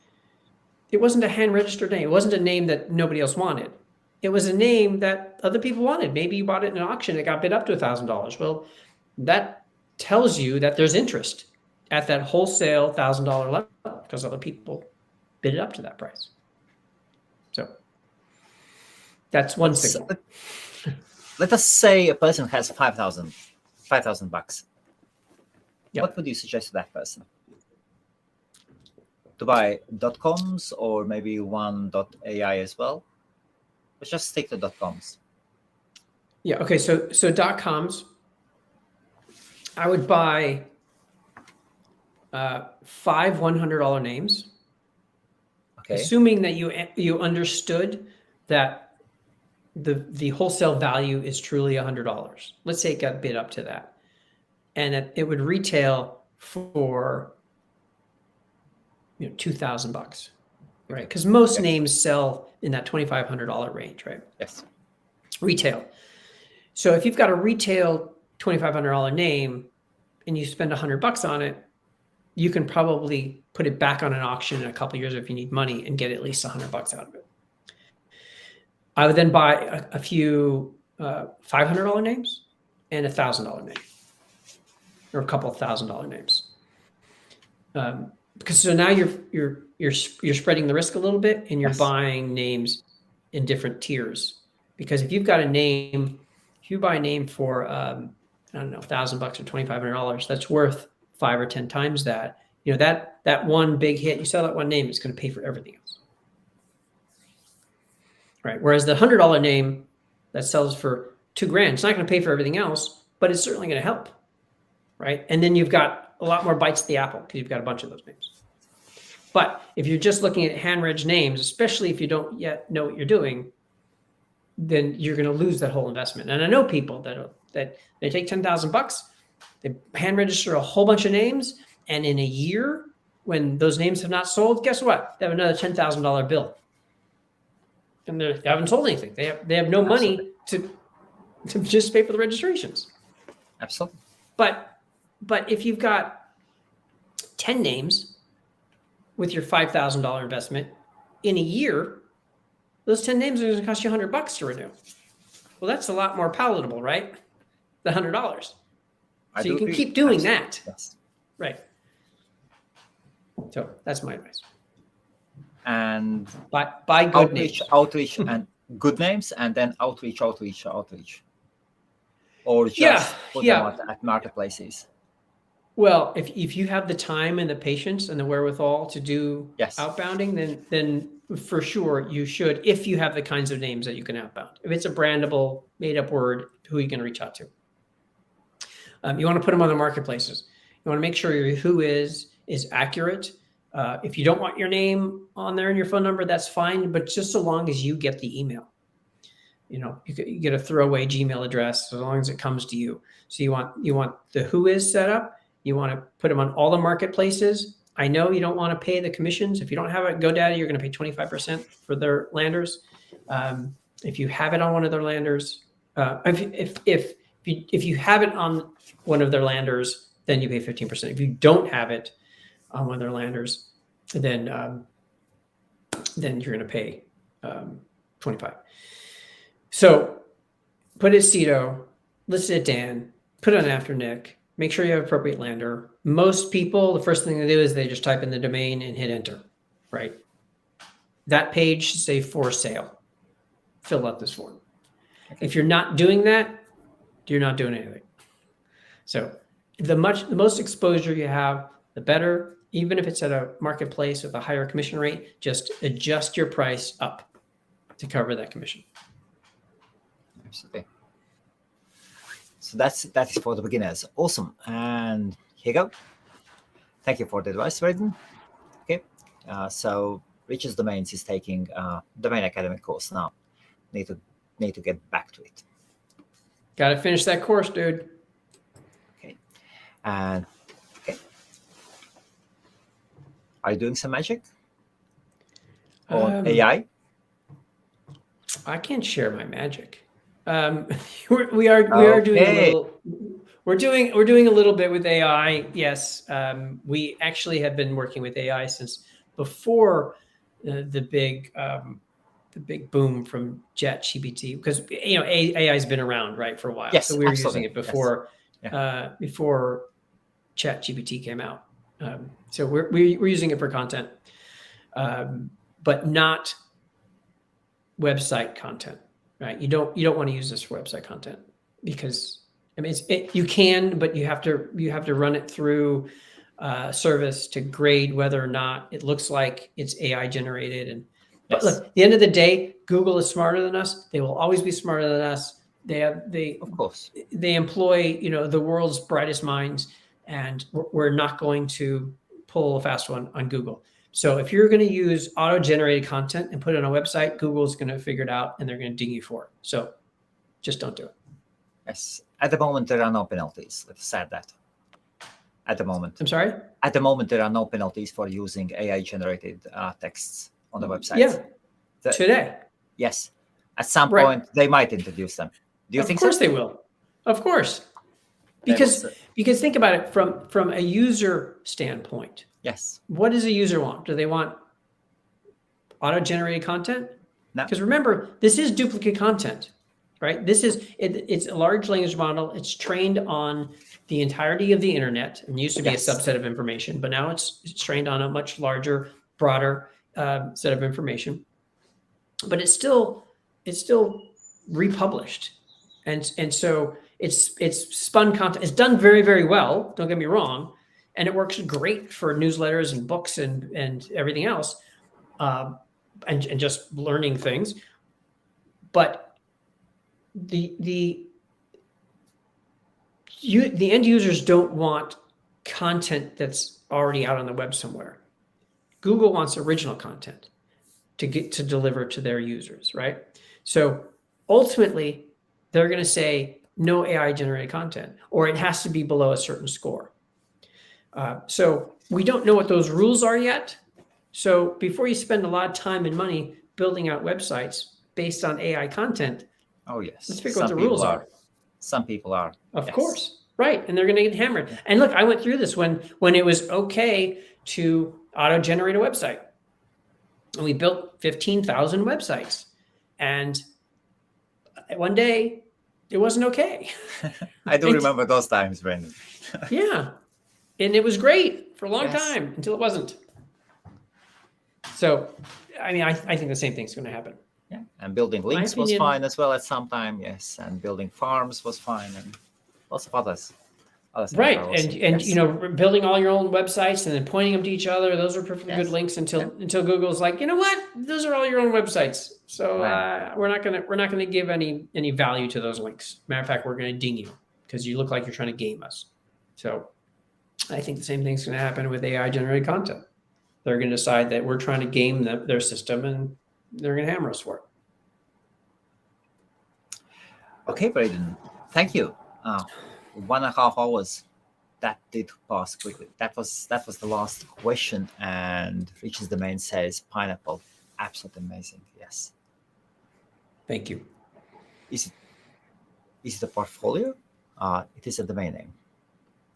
it wasn't a hand registered name. It wasn't a name that nobody else wanted. It was a name that other people wanted. Maybe you bought it in an auction. It got bid up to $1,000. Well, that tells you that there's interest at that wholesale $1,000 level because other people bid it up to that price. So That's one signal. Let us say a person has $5,000. Yep. What would you suggest to that person? To buy .coms or maybe one .ai as well? Let's just stick to .coms. Yeah. Okay. So .coms, I would buy 5 $100 names, Okay. assuming that you understood that the wholesale value is truly $100. Let's say it got bid up to that, and it would retail for $2,000, right? Because most names sell in that $2,500 range, right? Yes. Retail. So if you've got a retail $2,500 name and you spend $100 on it, you can probably put it back on an auction in a couple of years if you need money and get at least $100 out of it. I would then buy a few $500 names and $1,000 name, or a couple of $1,000 names. Because so now you're spreading the risk a little bit, and you're buying names in different tiers. Because if you've got a name, if you buy a name for I don't know, $1,000 or $2,500, that's worth 5 or 10 times that. That one big hit, you sell that one name, it's going to pay for everything else, right? Whereas the $100 name that sells for $2,000, it's not going to pay for everything else, but it's certainly going to help, right? And then you've got a lot more bites at the apple because you've got a bunch of those names. But if you're just looking at hand-reg names, especially if you don't yet know what you're doing, then you're going to lose that whole investment. And I know people that they take $10,000, they hand register a whole bunch of names, and in a year, when those names have not sold, guess what? They have another $10,000 bill, and they haven't sold anything. They have no money to just pay for the registrations. Absolutely. But if you've got 10 names with your $5,000 investment in a year, those 10 names are going to cost you $100 to renew. Well, that's a lot more palatable, right? The $100. So you can keep doing that. Yes. Right. So that's my advice. And buy good names. Outreach and good names, and then outreach. Or just put them at marketplaces. Well, if you have the time and the patience and the wherewithal to do outbounding, then for sure you should, if you have the kinds of names that you can outbound. If it's a brandable, made-up word, who are you going to reach out to? You want to put them on the marketplaces. You want to make sure your who is accurate. If you don't want your name on there and your phone number, that's fine, but just so long as you get the email. You get a throwaway Gmail address as long as it comes to you. So you want the who is set up. You want to put them on all the marketplaces. I know you don't want to pay the commissions. If you don't have it, GoDaddy, you're going to pay 25% for their landers. If you have it on one of their landers, if you have it on one of their landers, then you pay 15%. If you don't have it on one of their landers, then you're going to pay 25%. So put it Cito, list it at Dan, put it on after Nick. Make sure you have appropriate lander. Most people, the first thing they do is they just type in the domain and hit enter, right? That page should say for sale. Fill out this form. Okay. If you're not doing that, you're not doing anything. So the most exposure you have, the better. Even if it's at a marketplace with a higher commission rate, just adjust your price up to cover that commission. Absolutely. So that is for the beginners. Awesome. And here you go. Thank you for the advice, Braden. Okay. So Rich's Domains is taking Domain Academy course now. Need to get back to it. Got to finish that course, dude. Okay. And okay. Are you doing some magic on AI? I can't share my magic. We are doing a little. We're doing a little bit with AI. Yes, we actually have been working with AI since before the big boom from ChatGPT, because AI has been around, right, for a while. Yes, so we were absolutely. using it before before ChatGPT came out. So we're using it for content, but not website content. right? You don't want to use this for website content because I mean you can, but you have to run it through service to grade whether or not it looks like it's AI generated. But Yes. look, at the end of the day, Google is smarter than us. They will always be smarter than us. Of course. They employ the world's brightest minds, and we're not going to pull a fast one on Google. So if you're going to use auto-generated content and put it on a website, Google's going to figure it out and they're going to ding you for it. So just don't do it. Yes. At the moment, there are no penalties. Let's say that. At the moment. I'm sorry? At the moment, there are no penalties for using AI-generated texts on the website. Yeah. Today. Yes. At some point, they might introduce them. Do you think so? Of course they will. Of course. Because think about it from a user standpoint. Yes. What does a user want? Do they want auto-generated content? No. Because remember, this is duplicate content, right? It's a large language model. It's trained on the entirety of the internet, and used to be a subset of information, but now it's trained on a much larger, broader set of information. But it's still republished, and so it's spun content. It's done very, very well. Don't get me wrong, and it works great for newsletters and books and everything else, and just learning things. But the end users don't want content that's already out on the web somewhere. Google wants original content to deliver to their users, right? So ultimately, they're going to say no AI generated content, or it has to be below a certain score. So we don't know what those rules are yet. So before you spend a lot of time and money building out websites based on AI content, let's figure out what the rules are. Some people are. Of course. Right. And they're going to get hammered. And look, I went through this when it was okay to auto-generate a website. And we built 15,000 websites. And one day, it wasn't okay. I do remember those times, Brandon. Yeah. And it was great for a long time until it wasn't. So, I mean, I think the same thing's going to happen. Yeah. And building links was fine as well at some time. Yes. And building farms was fine. And lots of others. Right. And building all your own websites and then pointing them to each other. Those are perfectly good links until Google's like, you know what? Those are all your own websites. So we're not gonna give any value to those links. Matter of fact, we're gonna ding you because you look like you're trying to game us. So I think the same thing's gonna happen with AI generated content. They're gonna decide that we're trying to game their system, and they're gonna hammer us for it. Okay, Braden. Thank you. 1.5 hours. That did pass quickly. That was the last question, and Rich's Domain says pineapple. Absolutely amazing. Yes. Thank you. Is it a portfolio? It is a domain name.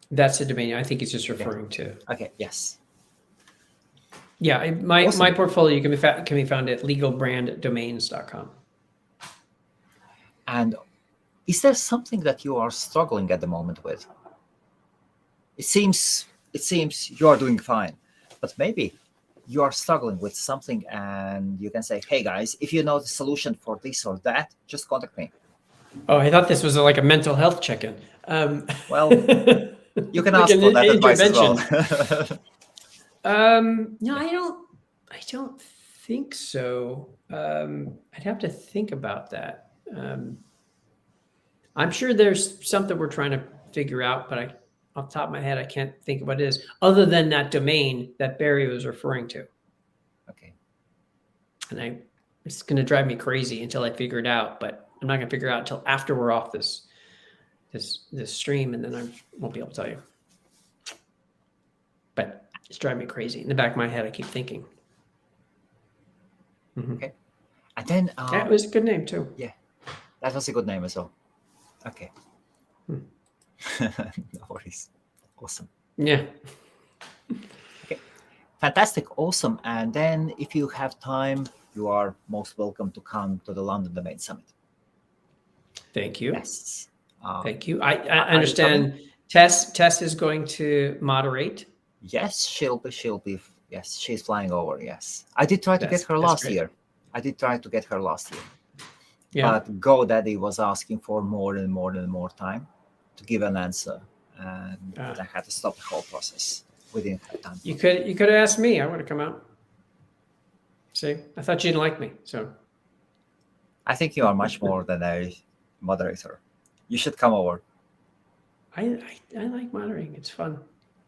That's a domain. I think it's just referring to. Okay. Yes. Yeah, my portfolio can be found at legalbranddomains.com. And is there something that you are struggling at the moment with? It seems you are doing fine, but maybe you are struggling with something, and you can say, "Hey guys, if you know the solution for this or that, just contact me." Oh, I thought this was like a mental health check-in. Well, you can ask for that advice as well. No, I don't think so. I'd have to think about that. I'm sure there's something we're trying to figure out, but off the top of my head, I can't think of what it is, other than that domain that Barry was referring to. Okay. And it's going to drive me crazy until I figure it out, but I'm not going to figure it out until after we're off this stream, and then I won't be able to tell you. But it's driving me crazy. In the back of my head, I keep thinking. Mm-hmm. Okay. And then that was a good name too. Yeah, that was a good name as well. Okay. No worries. Awesome. Yeah. Okay. Fantastic. Awesome. And then if you have time, you are most welcome to come to the London Domain Summit. Thank you. Yes. Thank you. I understand Tess is going to moderate. Yes, she'll be. Yes, she's flying over. Yes. I did try to get her last year. Yeah. but GoDaddy was asking for more and more and more time to give an answer, and I had to stop the whole process. We didn't have time. You could have asked me. I would have come out. See, I thought you didn't like me, so. I think you are much more than a moderator. You should come over. I like moderating. It's fun.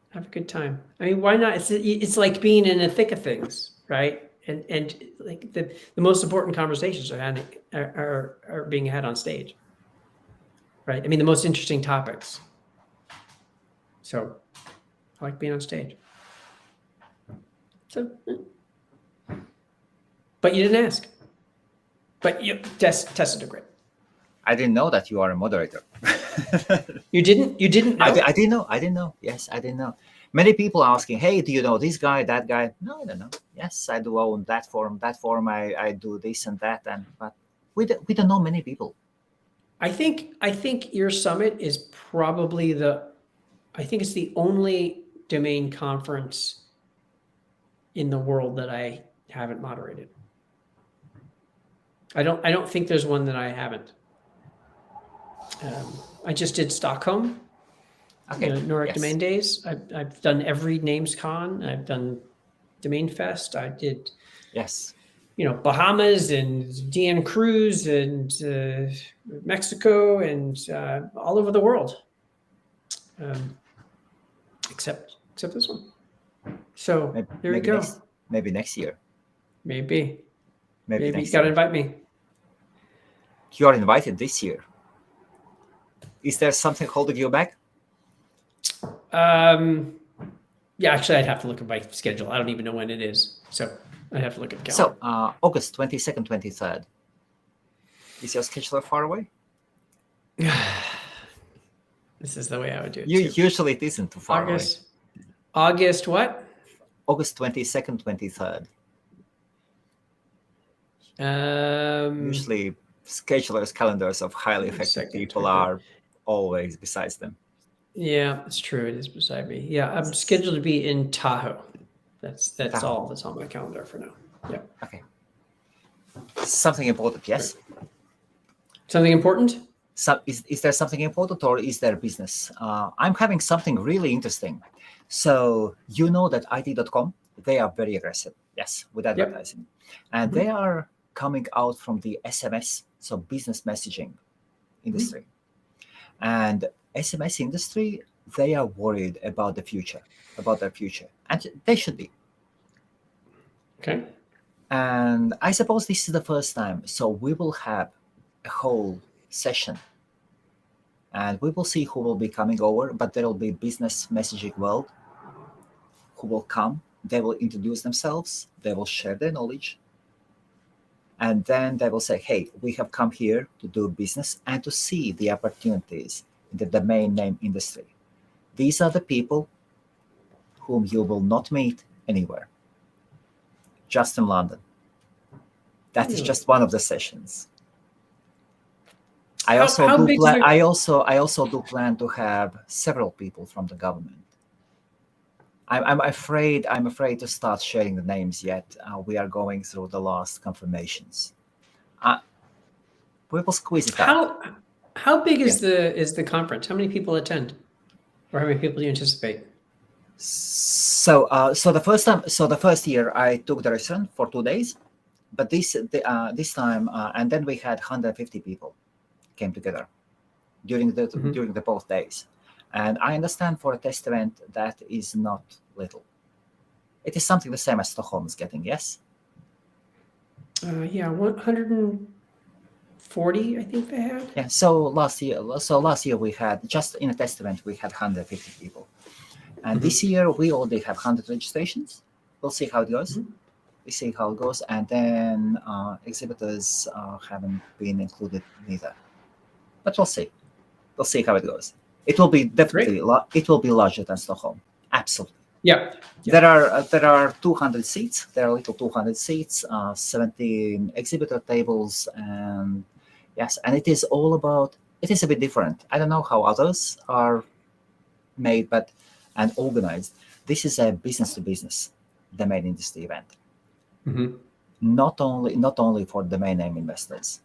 Have a good time. I mean, why not? It's like being in the thick of things, right? And like the most important conversations are being had on stage, right? I mean, the most interesting topics. So, I like being on stage. So, but you didn't ask. But Tessa did great. I didn't know that you are a moderator. You didn't know? I didn't know. I didn't know. Yes, I didn't know. Many people are asking, hey, do you know this guy, that guy? No, I don't know. Yes, I do own that forum. That forum, I do this and that. But we don't know many people. I think your summit is probably I think it's the only domain conference in the world that I haven't moderated. I don't think there's one that I haven't. I just did Stockholm, Nordic Domain Days. I've done every NamesCon. I've done Domain Fest. I did, Bahamas and DN Cruise and Mexico and all over the world, except this one. So there you go. Maybe next year. Maybe Maybe you got to invite me. You are invited this year. Is there something holding you back? Yeah, actually, I'd have to look at my schedule. I don't even know when it is, so I'd have to look at the calendar. So August 22nd, 23rd. Is your scheduler far away? This is the way I would do it. Usually it isn't too far away. August what? August 22nd, 23rd. Usually schedulers' calendars of highly effective people are always besides them. Yeah, it's true. It is beside me. Yeah, I'm scheduled to be in Tahoe. That's all that's on my calendar for now. Yeah. Okay. Something important, yes? Something important? Is there something important, or is there business? I'm having something really interesting. So you know that IT.com, they are very aggressive, yes, with advertising. And they are coming out from the SMS, so business messaging industry. And SMS industry, they are worried about their future. And they should be. Okay. And I suppose this is the first time. So we will have a whole session. And we will see who will be coming over, but there will be business messaging world who will come. They will introduce themselves. They will share their knowledge. And then they will say, hey, we have come here to do business and to see the opportunities in the domain name industry. These are the people whom you will not meet anywhere, just in London. That is just one of the sessions. I also do plan to have several people from the government. I'm afraid to start sharing the names yet. We are going through the last confirmations. We will squeeze it out. How big is the conference? How many people attend, or how many people do you anticipate? So the first year I took the restaurant for 2 days, but this time and then we had 150 people came together during the both days. And I understand for a test event that is not little. It is something the same as Stockholm is getting, yes? 140, I think they had. Yeah. So last year we had, just in a test event, we had 150 people, and this year we already have 100 registrations. We'll see how it goes. And then exhibitors haven't been included neither, but we'll see. We'll see how it goes. It will be definitely it will be larger than Stockholm. Absolutely. Yeah. There are 200 seats. There are little 200 seats, 17 exhibitor tables, and yes, and it is all about. It is a bit different. I don't know how others are made, and organized. This is a business to business domain industry event. Not only for domain name investors.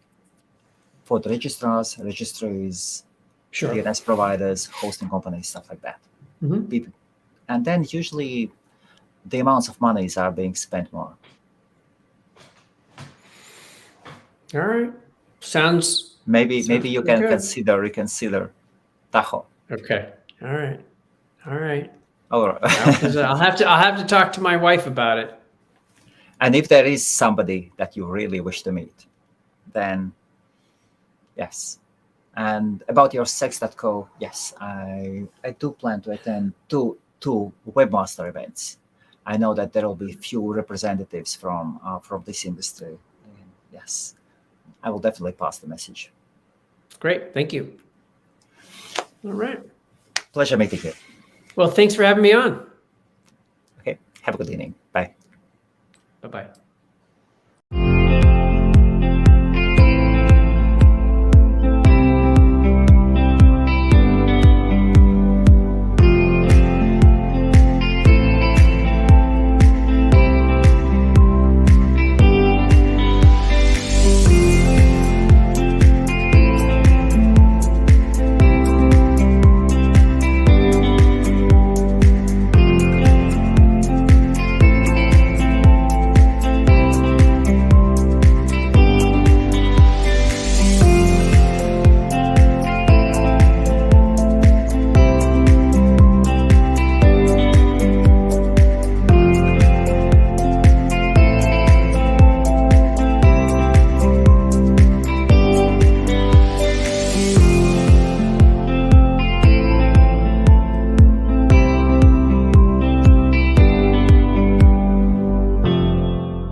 for the registrars, registries, Sure. DNS providers, hosting companies, stuff like that. Mhm. People, and then usually the amounts of monies are being spent more. All right. Sounds Maybe you pretty can good. reconsider Tahoe. Okay. All right. All right. Or I'll have to talk to my wife about it. and if there is somebody that you really wish to meet, then yes. And about your sex.co, yes, I do plan to attend two webmaster events. I know that there will be few representatives from this industry. And yes, I will definitely pass the message. Great. Thank you. All right. Pleasure meeting you. Well, thanks for having me on. Okay, have a good evening. Bye. Bye-bye.